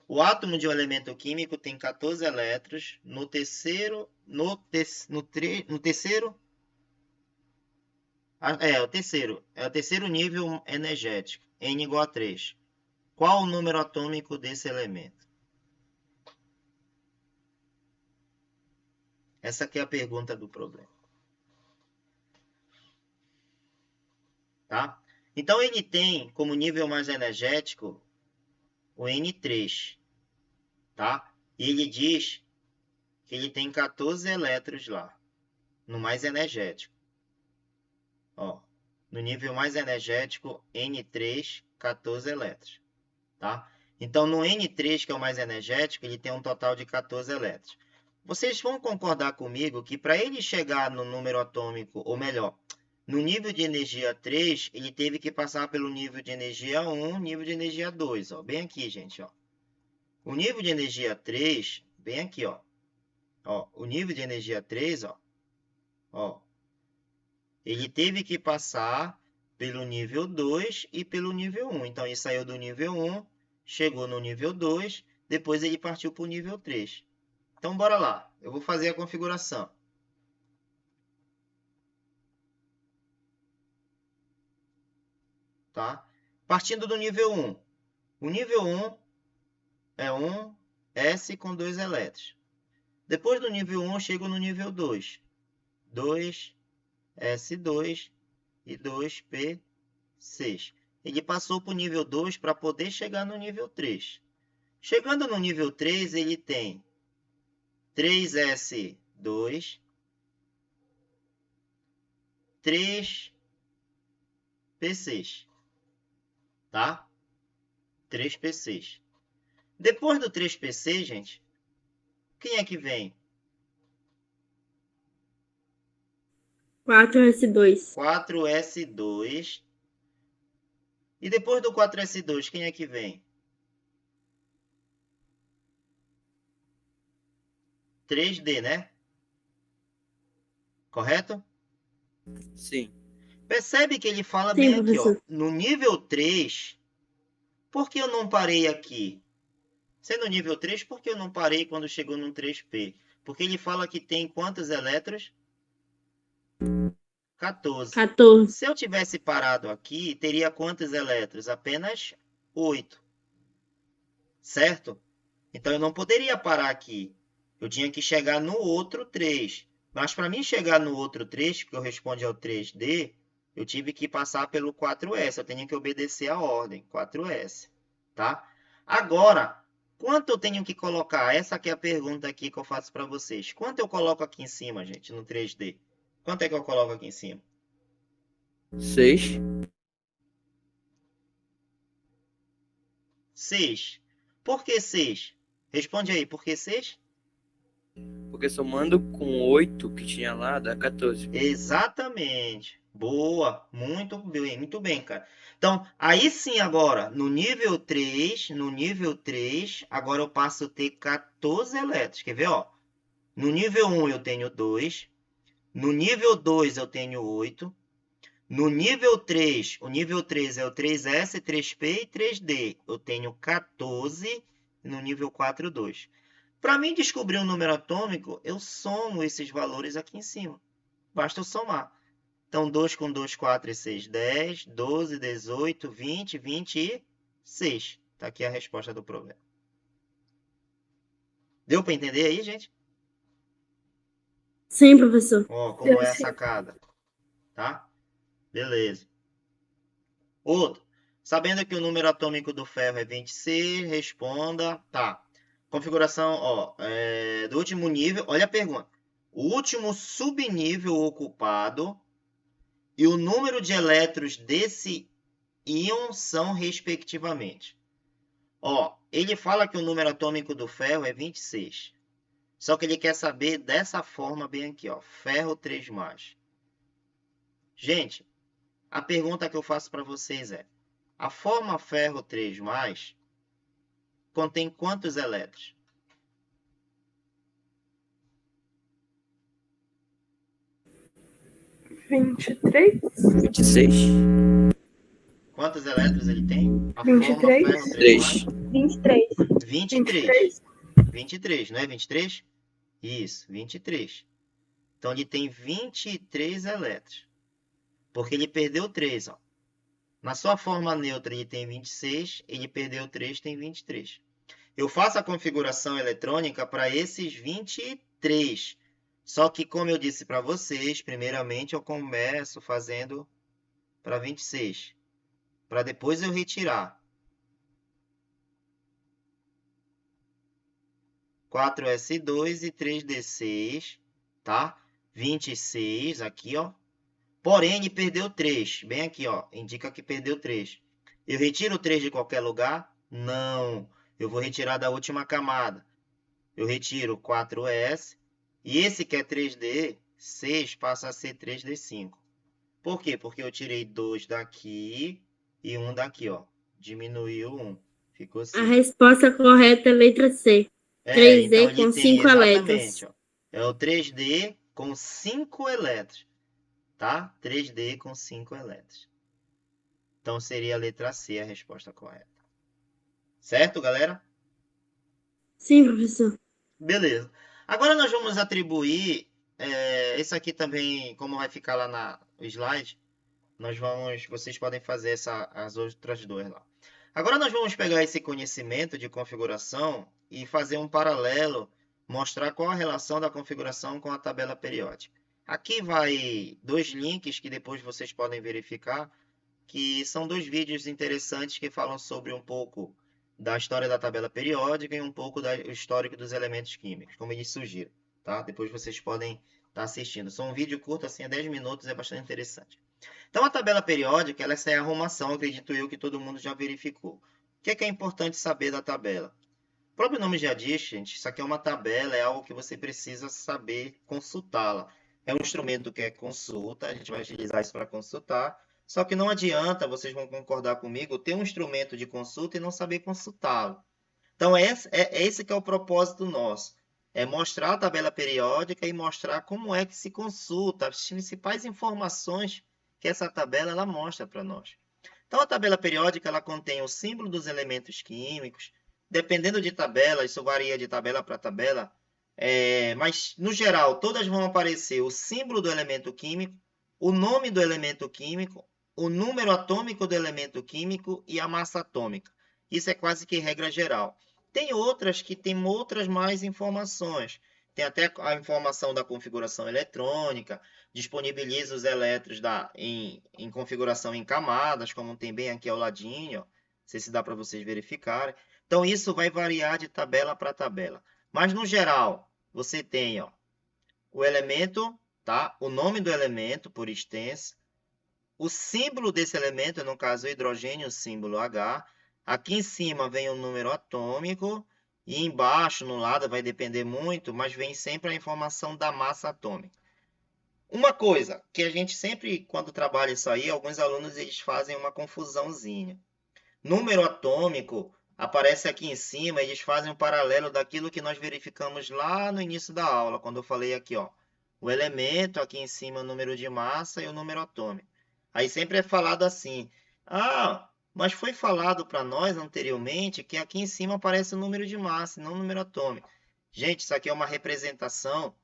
O átomo de um elemento químico tem 14 elétrons no terceiro... o terceiro nível energético, N igual a 3. Qual o número atômico desse elemento? Essa aqui é a pergunta do problema. Tá? Então, ele tem como nível mais energético o N3. Tá? E ele diz que ele tem 14 elétrons lá, no mais energético. Ó, no nível mais energético, N3, 14 elétrons. Tá? Então, no N3, que é o mais energético, ele tem um total de 14 elétrons. Vocês vão concordar comigo que para ele chegar no número atômico, ou melhor, no nível de energia 3, ele teve que passar pelo nível de energia 1, nível de energia 2. Ó, bem aqui, gente. Ó. O nível de energia 3, bem aqui. Ó. Ó, o nível de energia 3, ó, ele teve que passar pelo nível 2 e pelo nível 1. Então, ele saiu do nível 1, chegou no nível 2, depois ele partiu para o nível 3. Então, bora lá. Eu vou fazer a configuração. Tá? Partindo do nível 1. O nível 1 é um S com 2 elétrons. Depois do nível 1, eu chego no nível 2. 2S2 e 2P6. Ele passou para o nível 2 para poder chegar no nível 3. Chegando no nível 3, ele tem 3S2, 3P6. Tá? 3P6. Depois do 3P6, gente, quem é que vem? 4S2. 4S2. E depois do 4S2, quem é que vem? 3D, né? Correto? Sim. Percebe que ele fala Sim, bem aqui, ó. professor. No nível 3, por que eu não parei aqui? Sendo nível 3, por que eu não parei quando chegou no 3P? Porque ele fala que tem quantos elétrons? 14. 14. Se eu tivesse parado aqui, teria quantos elétrons? Apenas 8. Certo? Então, eu não poderia parar aqui. Eu tinha que chegar no outro 3. Mas, para mim chegar no outro 3, que corresponde ao 3D, eu tive que passar pelo 4S. Eu tenho que obedecer a ordem, 4S. Tá? Agora, quanto eu tenho que colocar? Essa aqui é a pergunta aqui que eu faço para vocês. Quanto eu coloco aqui em cima, gente, no 3D? Quanto é que eu coloco aqui em cima? 6. 6. Por que 6? Responde aí, por que 6? Porque somando com 8 que tinha lá, dá 14. Exatamente. Boa. Muito bem, cara. Então, aí sim agora, no nível 3, agora eu passo a ter 14 elétrons. Quer ver, ó? No nível 1 eu tenho 2. No nível 2 eu tenho 8. No nível 3, o nível 3 é o 3S, 3P e 3D. Eu tenho 14. No nível 4, 2. Para mim descobrir um número atômico, eu somo esses valores aqui em cima. Basta eu somar. Então, 2 com 2, 4 e 6, 10, 12, 18, 20, 26. Está aqui a resposta do problema. Deu para entender aí, gente? Sim, professor. Ó, como é a sacada. Tá? Beleza. Outro. Sabendo que o número atômico do ferro é 26, responda. Tá. Configuração, ó, do último nível. Olha a pergunta. O último subnível ocupado e o número de elétrons desse íon são respectivamente. Ó, ele fala que o número atômico do ferro é 26. Só que ele quer saber dessa forma bem aqui, ó. Ferro 3+. Gente, a pergunta que eu faço para vocês é: a forma ferro 3+, contém quantos elétrons? 23? 26. Quantos elétrons ele tem? A 23? forma ferro 3. 23. 23. 23, não é 23? Isso, 23. Então, ele tem 23 elétrons. Porque ele perdeu 3, ó. Na sua forma neutra, ele tem 26. Ele perdeu 3, tem 23. Eu faço a configuração eletrônica para esses 23. Só que, como eu disse para vocês, primeiramente eu começo fazendo para 26. Para depois eu retirar. 4S2 e 3D6, tá? 26 aqui, ó. Porém, ele perdeu 3. Bem aqui, ó. Indica que perdeu 3. Eu retiro o 3 de qualquer lugar? Não. Eu vou retirar da última camada. Eu retiro 4S. E esse que é 3D, 6 passa a ser 3D5. Por quê? Porque eu tirei 2 daqui e 1 daqui, ó. Diminuiu 1. Ficou 5. A resposta correta é a letra C. 3D então ele com tem 5 elétrons. exatamente, ó. É o 3D com 5 elétrons. Tá? 3D com 5 elétrons. Então seria a letra C a resposta correta. Certo, galera? Sim, professor. Beleza. Agora nós vamos atribuir, esse aqui também, como vai ficar lá no slide, vocês podem fazer as outras duas lá. Agora nós vamos pegar esse conhecimento de configuração e fazer um paralelo, mostrar qual a relação da configuração com a tabela periódica. Aqui vai 2 links que depois vocês podem verificar, que são 2 vídeos interessantes que falam sobre um pouco da história da tabela periódica e um pouco do histórico dos elementos químicos, como eles sugiram, tá? Depois vocês podem estar assistindo. São um vídeo curto, assim, 10 minutos, é bastante interessante. Então, a tabela periódica, essa é a arrumação, acredito eu, que todo mundo já verificou. O que é importante saber da tabela? O próprio nome já diz, gente, isso aqui é uma tabela, é algo que você precisa saber consultá-la. É um instrumento que é consulta, a gente vai utilizar isso para consultar, só que não adianta, vocês vão concordar comigo, ter um instrumento de consulta e não saber consultá-lo. Então, esse que é o propósito nosso. É mostrar a tabela periódica e mostrar como é que se consulta, as principais informações que essa tabela ela mostra para nós. Então, a tabela periódica ela contém o símbolo dos elementos químicos. Dependendo de tabela, isso varia de tabela para tabela, mas, no geral, todas vão aparecer o símbolo do elemento químico, o nome do elemento químico, o número atômico do elemento químico e a massa atômica. Isso é quase que regra geral. Tem outras que têm outras mais informações. Tem até a informação da configuração eletrônica, disponibiliza os elétrons em configuração em camadas, como tem bem aqui ao ladinho. Não sei se dá para vocês verificarem. Então, isso vai variar de tabela para tabela. Mas, no geral, você tem o elemento, tá? O nome do elemento, por extenso. O símbolo desse elemento, no caso o hidrogênio, o símbolo H. Aqui em cima vem o número atômico. E embaixo, no lado, vai depender muito, mas vem sempre a informação da massa atômica. Uma coisa que a gente sempre, quando trabalha isso aí, alguns alunos eles fazem uma confusãozinha. Número atômico aparece aqui em cima, eles fazem um paralelo daquilo que nós verificamos lá no início da aula, quando eu falei aqui, ó, o elemento, aqui em cima o número de massa e o número atômico. Aí sempre é falado assim, mas foi falado para nós anteriormente que aqui em cima aparece o número de massa e não o número atômico. Gente, isso aqui é uma representação,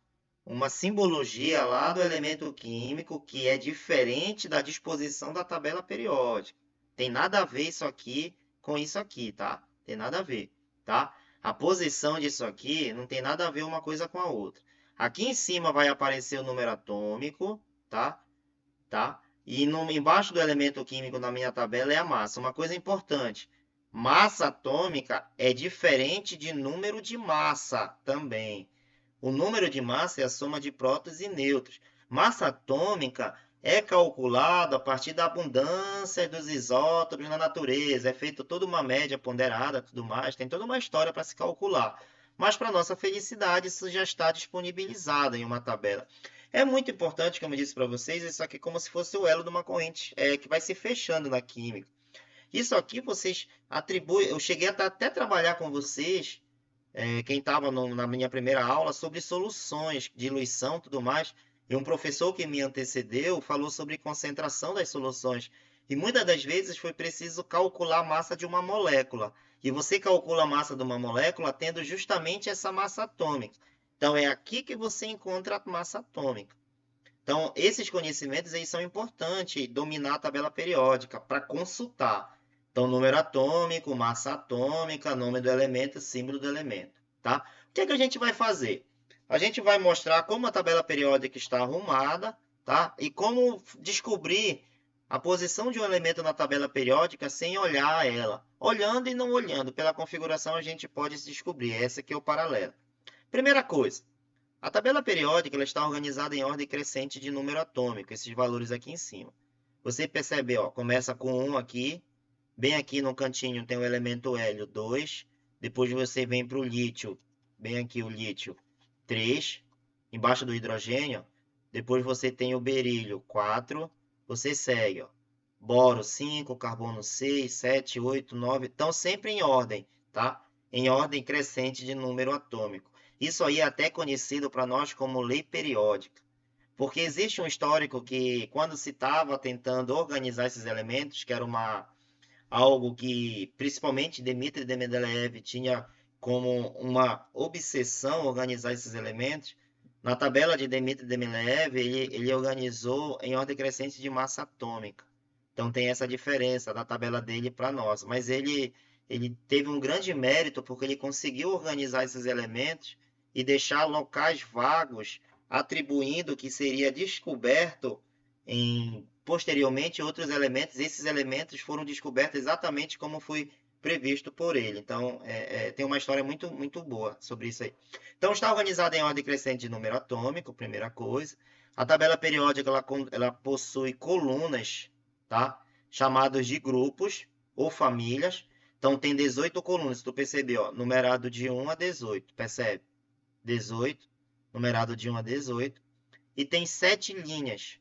uma simbologia lá do elemento químico que é diferente da disposição da tabela periódica. Tem nada a ver isso aqui com isso aqui, tá? Tem nada a ver, tá? A posição disso aqui não tem nada a ver uma coisa com a outra. Aqui em cima vai aparecer o número atômico, tá? E embaixo do elemento químico na minha tabela é a massa. Uma coisa importante, massa atômica é diferente de número de massa também. O número de massa é a soma de prótons e nêutrons. Massa atômica é calculado a partir da abundância dos isótopos na natureza. É feita toda uma média ponderada, tudo mais. Tem toda uma história para se calcular. Mas, para nossa felicidade, isso já está disponibilizado em uma tabela. É muito importante, como eu disse para vocês, isso aqui é como se fosse o elo de uma corrente que vai se fechando na química. Isso aqui vocês atribuem... Eu cheguei a até trabalhar com vocês, quem estava na minha primeira aula, sobre soluções, diluição e tudo mais. E um professor que me antecedeu falou sobre concentração das soluções. E muitas das vezes foi preciso calcular a massa de uma molécula. E você calcula a massa de uma molécula tendo justamente essa massa atômica. Então, é aqui que você encontra a massa atômica. Então, esses conhecimentos aí são importantes, dominar a tabela periódica para consultar. Então, número atômico, massa atômica, nome do elemento, símbolo do elemento. Tá? O que é que a gente vai fazer? A gente vai mostrar como a tabela periódica está arrumada, tá? E como descobrir a posição de um elemento na tabela periódica sem olhar ela. Olhando e não olhando, pela configuração a gente pode descobrir. Esse aqui é o paralelo. Primeira coisa, a tabela periódica ela está organizada em ordem crescente de número atômico, esses valores aqui em cima. Você percebe, ó, começa com 1 aqui, bem aqui no cantinho tem o elemento hélio 2, depois você vem para o lítio, bem aqui o lítio 3, embaixo do hidrogênio, depois você tem o berílio 4, você segue, ó, boro 5, carbono 6, 7, 8, 9, estão sempre em ordem, tá? Em ordem crescente de número atômico. Isso aí é até conhecido para nós como lei periódica. Porque existe um histórico que, quando se estava tentando organizar esses elementos, que era algo que, principalmente, Dmitri de Mendeleev tinha como uma obsessão organizar esses elementos, na tabela de Dmitri de Mendeleev, ele organizou em ordem crescente de massa atômica. Então tem essa diferença da tabela dele para a nossa. Mas ele teve um grande mérito porque ele conseguiu organizar esses elementos e deixar locais vagos, atribuindo que seria descoberto posteriormente outros elementos. Esses elementos foram descobertos exatamente como foi previsto por ele. Então, tem uma história muito, muito boa sobre isso aí. Então, está organizada em ordem crescente de número atômico, primeira coisa. A tabela periódica ela possui colunas, tá? Chamados de grupos ou famílias. Então, tem 18 colunas, se tu perceber, ó, numerado de 1 a 18, percebe? 18, numerado de 1 a 18. E tem 7 linhas.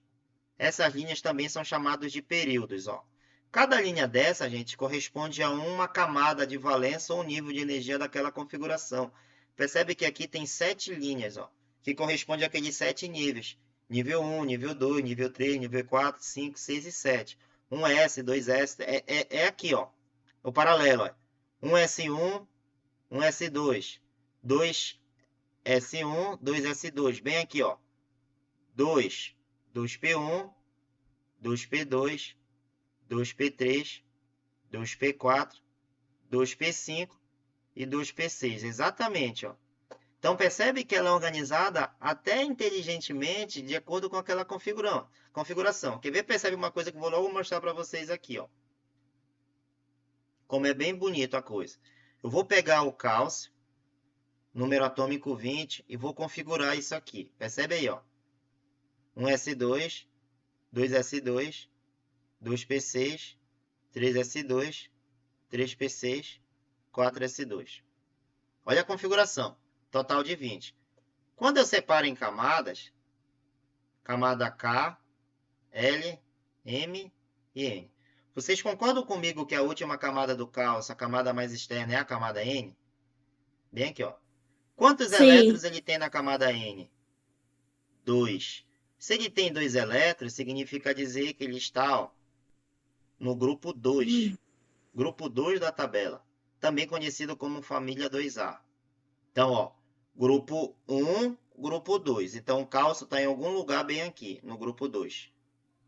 Essas linhas também são chamadas de períodos, ó. Cada linha dessa, gente, corresponde a uma camada de valência ou nível de energia daquela configuração. Percebe que aqui tem 7 linhas, ó, que corresponde àqueles 7 níveis. Nível 1, nível 2, nível 3, nível 4, 5, 6 e 7. 1S, 2S, é aqui, ó. O paralelo, ó. 1S1, 1S2, 2S1, 2S2. Bem aqui, ó. 2, 2P1, 2P2, 2P3, 2P4, 2P5 e 2P6. Exatamente, ó. Então, percebe que ela é organizada até inteligentemente de acordo com aquela configuração. Quer ver? Percebe uma coisa que eu vou logo mostrar para vocês aqui, ó. Como é bem bonito a coisa. Eu vou pegar o cálcio, número atômico 20, e vou configurar isso aqui. Percebe aí, ó. 1S2, 2S2, 2P6, 3S2, 3P6, 4S2. Olha a configuração. Total de 20. Quando eu separo em camadas, camada K, L, M e N. Vocês concordam comigo que a última camada do cálcio, a camada mais externa, é a camada N? Bem aqui, ó. Quantos Sim. elétrons ele tem na camada N? 2. Se ele tem 2 elétrons, significa dizer que ele está, ó, no grupo 2. Grupo 2 da tabela. Também conhecido como família 2A. Então, ó, grupo 1, grupo 2. Então, o cálcio está em algum lugar bem aqui, no grupo 2.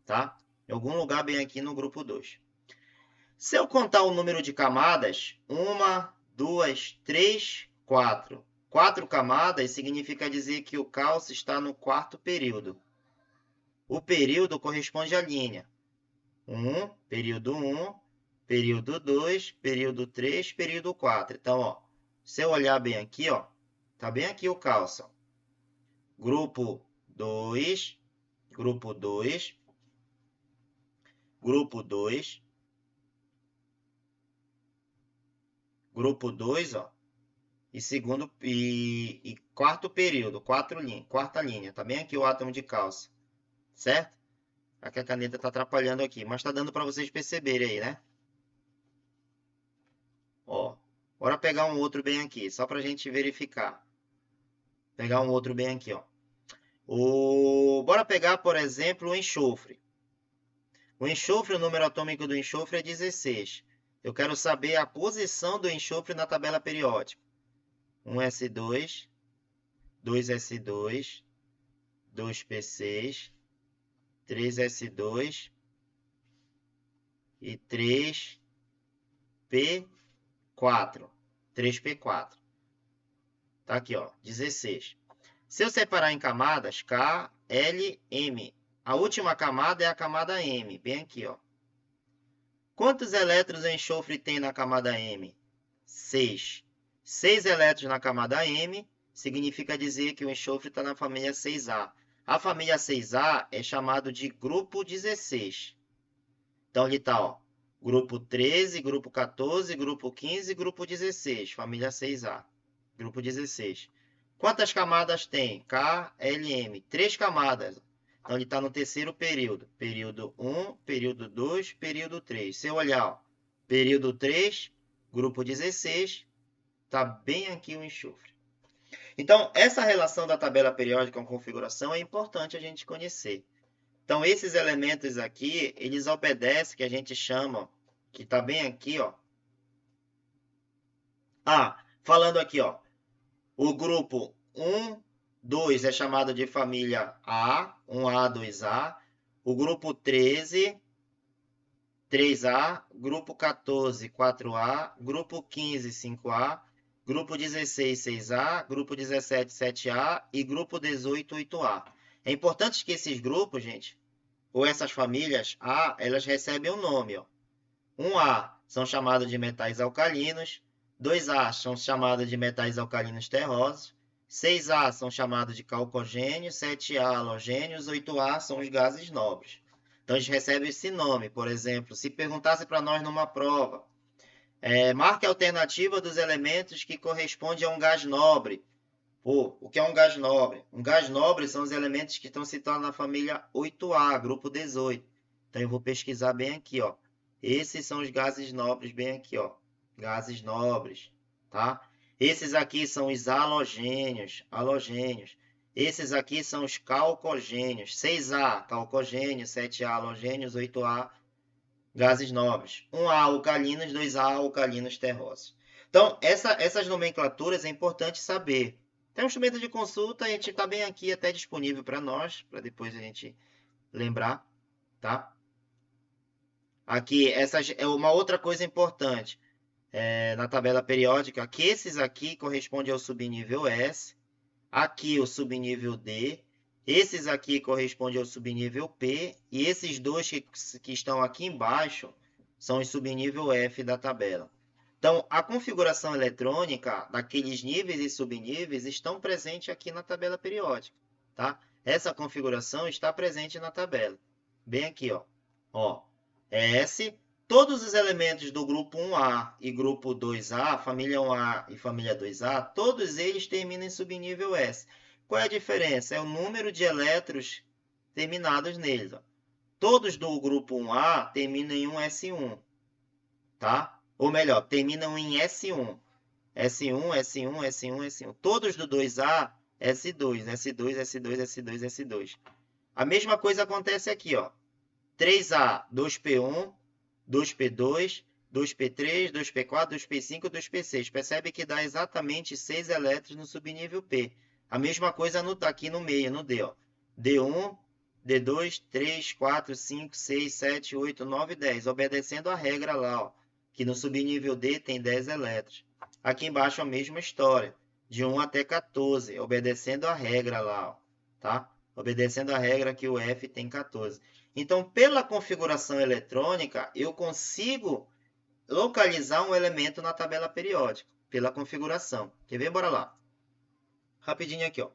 Tá? Em algum lugar bem aqui no grupo 2. Se eu contar o número de camadas, 1, 2, 3, 4. 4 camadas significa dizer que o cálcio está no 4º período. O período corresponde à linha. 1, período 1, período 2, período 3, período 4. Então, ó, se eu olhar bem aqui, ó, tá bem aqui o cálcio. Grupo 2, grupo 2, grupo 2, grupo 2, ó, e quarto período, quarta linha, tá bem aqui o átomo de cálcio, certo? Aqui a caneta tá atrapalhando aqui, mas tá dando para vocês perceberem aí, né? Ó, bora pegar um outro bem aqui, só pra gente verificar. Pegar um outro bem aqui, ó. Bora pegar, por exemplo, o enxofre. O enxofre, o número atômico do enxofre é 16. Eu quero saber a posição do enxofre na tabela periódica. 1S2, 2S2, 2P6, 3S2 e 3P4. 3P4. Tá aqui, ó, 16. Se eu separar em camadas, K, L, M. A última camada é a camada M, bem aqui, ó. Quantos elétrons o enxofre tem na camada M? 6. 6 elétrons na camada M significa dizer que o enxofre está na família 6A. A família 6A é chamado de grupo 16. Então, ele está, ó, grupo 13, grupo 14, grupo 15, grupo 16, família 6A. Grupo 16. Quantas camadas tem? K, L, M. 3 camadas. Então, ele está no 3º período. Período 1, período 2, período 3. Se eu olhar, ó, período 3, grupo 16, está bem aqui o enxofre. Então, essa relação da tabela periódica com configuração é importante a gente conhecer. Então, esses elementos aqui, eles obedecem, que a gente chama, que está bem aqui, ó. Falando aqui, ó. O grupo 1, 2 é chamado de família A, 1A, 2A. O grupo 13, 3A. Grupo 14, 4A. Grupo 15, 5A. Grupo 16, 6A. Grupo 17, 7A. E grupo 18, 8A. É importante que esses grupos, gente, ou essas famílias A, elas recebem um nome, ó. 1A são chamados de metais alcalinos. 2A são chamados de metais alcalinos terrosos. 6A são chamados de calcogênios. 7A halogênios. 8A são os gases nobres. Então, a gente recebe esse nome. Por exemplo, se perguntasse para nós numa prova, marque a alternativa dos elementos que corresponde a um gás nobre. O que é um gás nobre? Um gás nobre são os elementos que estão citados na família 8A, grupo 18. Então, eu vou pesquisar bem aqui, ó. Esses são os gases nobres, bem aqui, ó. Gases nobres, tá? Esses aqui são os halogênios. Esses aqui são os calcogênios. 6A, calcogênios. 7A, halogênios. 8A, gases nobres. 1A, alcalinos. 2A, alcalinos terrosos. Então, essas nomenclaturas é importante saber. Tem um instrumento de consulta, a gente está bem aqui até disponível para nós, para depois a gente lembrar, tá? Aqui, essa é uma outra coisa importante na tabela periódica, que esses aqui correspondem ao subnível S, aqui o subnível D, esses aqui correspondem ao subnível P, e esses dois que estão aqui embaixo são os subnível F da tabela. Então, a configuração eletrônica daqueles níveis e subníveis estão presentes aqui na tabela periódica, tá? Essa configuração está presente na tabela. Bem aqui, ó. S, todos os elementos do grupo 1A e grupo 2A, família 1A e família 2A, todos eles terminam em subnível S. Qual é a diferença? É o número de elétrons terminados neles, ó. Todos do grupo 1A terminam em um S1, tá? Ou melhor, terminam em S1. S1, S1, S1, S1. Todos do 2A, S2, S2, S2, S2, S2. A mesma coisa acontece aqui, ó. 3A, 2P1, 2P2, 2P3, 2P4, 2P5, 2P6. Percebe que dá exatamente 6 elétrons no subnível P. A mesma coisa aqui no meio, no D, ó. D1, D2, 3, 4, 5, 6, 7, 8, 9, 10. Obedecendo a regra lá, ó, que no subnível D tem 10 elétrons. Aqui embaixo a mesma história, de 1 até 14, obedecendo a regra lá, ó, tá? Obedecendo a regra que o F tem 14. Então, pela configuração eletrônica, eu consigo localizar um elemento na tabela periódica, pela configuração. Quer ver? Bora lá. Rapidinho aqui, ó.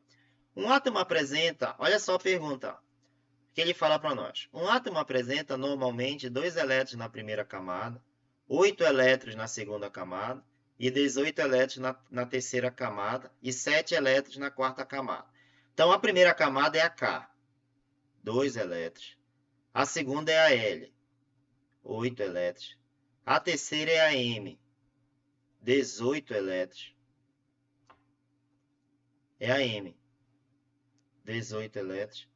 Um átomo apresenta, olha só a pergunta que ele fala para nós. Um átomo apresenta normalmente 2 elétrons na primeira camada, 8 elétrons na segunda camada e 18 elétrons na terceira camada e 7 elétrons na quarta camada. Então, a primeira camada é a K, 2 elétrons. A segunda é a L, 8 elétrons. A terceira é a M, 18 elétrons. É a M, 18 elétrons.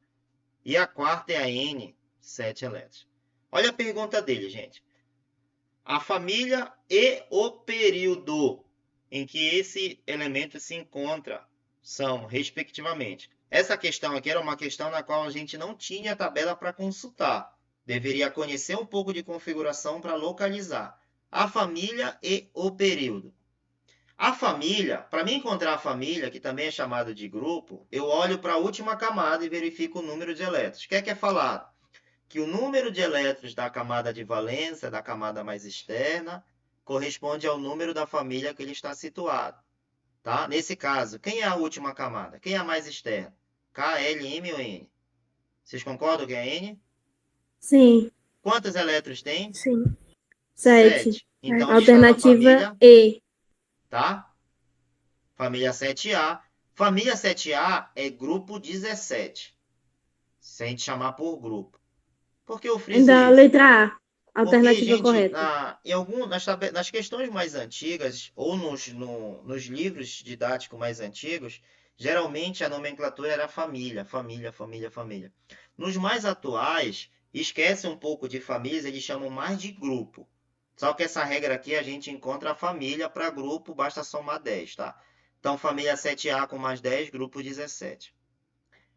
E a quarta é a N, 7 elétrons. Olha a pergunta dele, gente. A família e o período em que esse elemento se encontra são, respectivamente. Essa questão aqui era uma questão na qual a gente não tinha tabela para consultar. Deveria conhecer um pouco de configuração para localizar. A família e o período. A família, para mim encontrar a família, que também é chamado de grupo, eu olho para a última camada e verifico o número de elétrons. O que é falado? Que o número de elétrons da camada de valência, da camada mais externa, corresponde ao número da família que ele está situado. Tá? Nesse caso, quem é a última camada? Quem é a mais externa? K, L, M ou N? Vocês concordam que é N? Sim. Quantos elétrons tem? Sim. 7. Então, Alternativa família, E. tá? Família 7A. Família 7A é grupo 17. Se a gente chamar por grupo. Por que eu friso Da isso? letra A. Porque, Alternativa gente, correta. nas questões mais antigas, ou nos livros didáticos mais antigos, geralmente a nomenclatura era família, família, família, família. Nos mais atuais, esquece um pouco de famílias, eles chamam mais de grupo. Só que essa regra aqui a gente encontra a família para grupo, basta somar 10, tá? Então, família 7A com mais 10, grupo 17.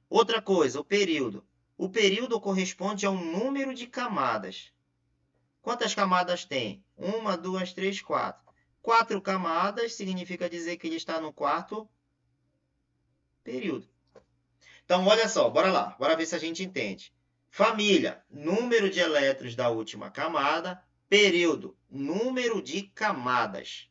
Outra coisa, o período. O período corresponde ao número de camadas. Quantas camadas tem? 1, 2, 3, 4. 4 camadas significa dizer que ele está no quarto período. Então, olha só, bora lá. Bora ver se a gente entende. Família, número de elétrons da última camada. Período, número de camadas.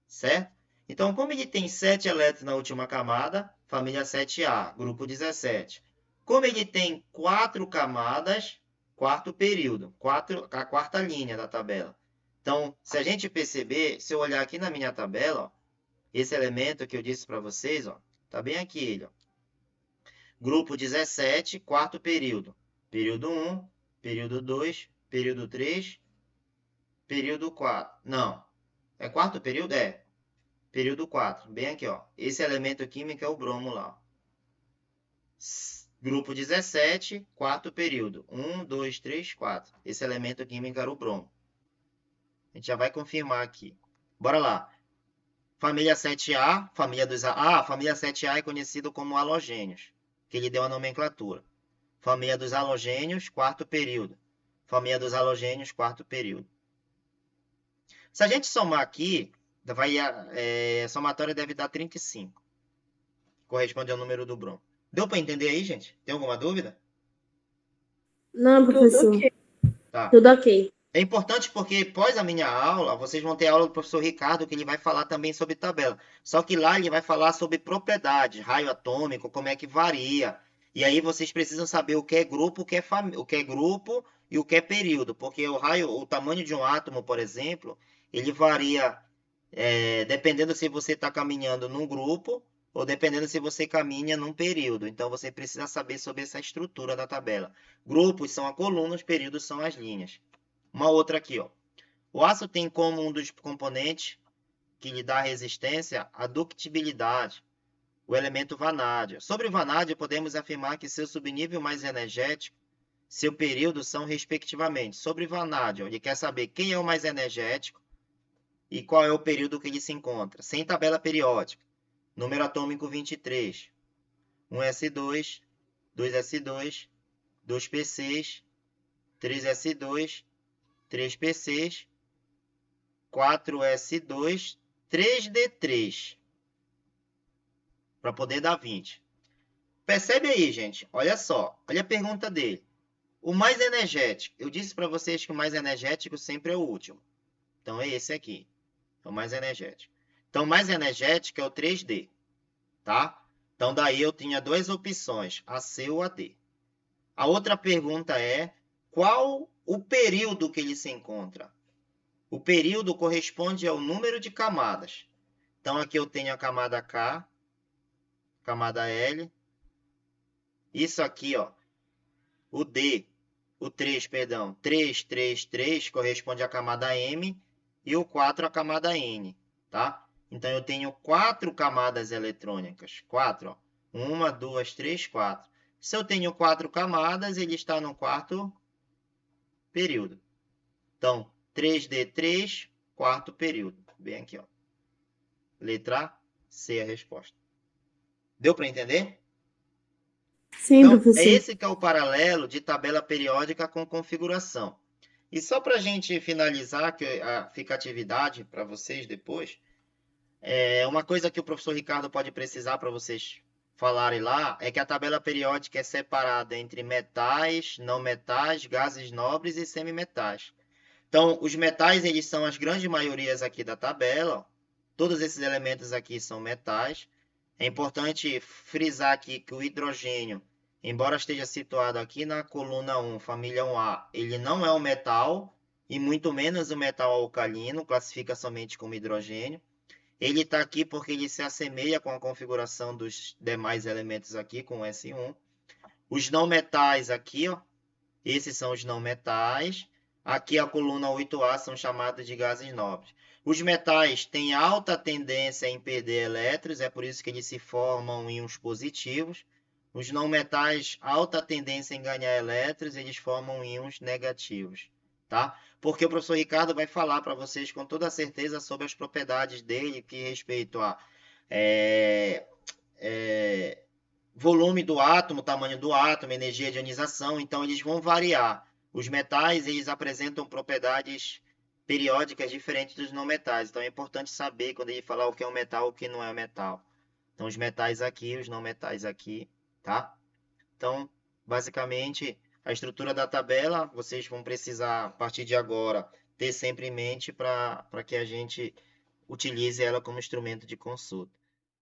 Certo? Então, como ele tem 7 elétrons na última camada, família 7A, grupo 17. Como ele tem 4 camadas, quarto período, a quarta linha da tabela. Então, se a gente perceber, se eu olhar aqui na minha tabela, ó, esse elemento que eu disse para vocês, ó, tá bem aqui ele, ó. Grupo 17, quarto período. Período 1, período 2, período 3, período 4. Não, é quarto período? É. Período 4, bem aqui, ó. Esse elemento químico é o bromo lá. Grupo 17, quarto período. 1, 2, 3, 4. Esse elemento químico era o bromo. A gente já vai confirmar aqui. Bora lá. Família 7A, família dos... Ah, a família 7A é conhecido como halogênios, que ele deu a nomenclatura. Família dos halogênios, quarto período. Família dos halogênios, quarto período. Se a gente somar aqui, a somatória deve dar 35. Corresponde ao número do bromo. Deu para entender aí, gente? Tem alguma dúvida? Não, professor. Tudo ok. Tá. Tudo ok. É importante porque, após a minha aula, vocês vão ter aula do professor Ricardo, que ele vai falar também sobre tabela. Só que lá ele vai falar sobre propriedades, raio atômico, como é que varia. E aí vocês precisam saber o que é grupo, o que é grupo e o que é período. Porque o tamanho de um átomo, por exemplo, ele varia dependendo se você está caminhando num grupo ou dependendo se você caminha num período. Então, você precisa saber sobre essa estrutura da tabela. Grupos são a coluna, os períodos são as linhas. Uma outra aqui, ó. O aço tem como um dos componentes que lhe dá resistência a ductibilidade, o elemento vanádio. Sobre o vanádio, podemos afirmar que seu subnível mais energético, seu período são respectivamente. Sobre vanádio, ele quer saber quem é o mais energético e qual é o período que ele se encontra. Sem tabela periódica. Número atômico 23. 1s2, 2s2, 2p6, 3s2, 3p6, 4s2, 3d3. Para poder dar 20. Percebe aí, gente? Olha só. Olha a pergunta dele. O mais energético. Eu disse para vocês que o mais energético sempre é o último. Então, é esse aqui. É o mais energético. Então, o mais energético é o 3D. Tá? Então, daí eu tinha duas opções. AC ou AD. A outra pergunta é... Qual o período que ele se encontra? O período corresponde ao número de camadas. Então, aqui eu tenho a camada K, camada L. Isso aqui, ó, o D, o 3, perdão, 3, 3, 3 corresponde à camada M e o 4 à camada N, tá? Então, eu tenho 4 camadas eletrônicas. 4, ó. 1, 2, 3, 4. Se eu tenho 4 camadas, ele está no quarto período. Então, 3D3, quarto período. Bem aqui, ó. Letra C é a resposta. Deu para entender? Sim, Então, professor. é esse que é o paralelo de tabela periódica com configuração. E só para a gente finalizar, que fica atividade para vocês depois, uma coisa que o professor Ricardo pode precisar para vocês falarem lá é que a tabela periódica é separada entre metais, não metais, gases nobres e semimetais. Então, os metais, eles são as grandes maiorias aqui da tabela. Ó. Todos esses elementos aqui são metais. É importante frisar aqui que o hidrogênio, embora esteja situado aqui na coluna 1, família 1A, ele não é um metal, e muito menos um metal alcalino, classifica somente como hidrogênio. Ele está aqui porque ele se assemelha com a configuração dos demais elementos aqui, com o S1. Os não metais aqui, ó, esses são os não metais. Aqui a coluna 8A são chamadas de gases nobres. Os metais têm alta tendência em perder elétrons, é por isso que eles se formam íons positivos. Os não metais, alta tendência em ganhar elétrons, eles formam íons negativos, tá? Porque o professor Ricardo vai falar para vocês com toda certeza sobre as propriedades dele que respeito a volume do átomo, tamanho do átomo, energia de ionização, então eles vão variar. Os metais, eles apresentam propriedades periódicas diferentes dos não metais, então é importante saber quando ele falar o que é um metal e o que não é um metal. Então, os metais aqui, os não metais aqui, tá? Então, basicamente, a estrutura da tabela, vocês vão precisar, a partir de agora, ter sempre em mente para que a gente utilize ela como instrumento de consulta.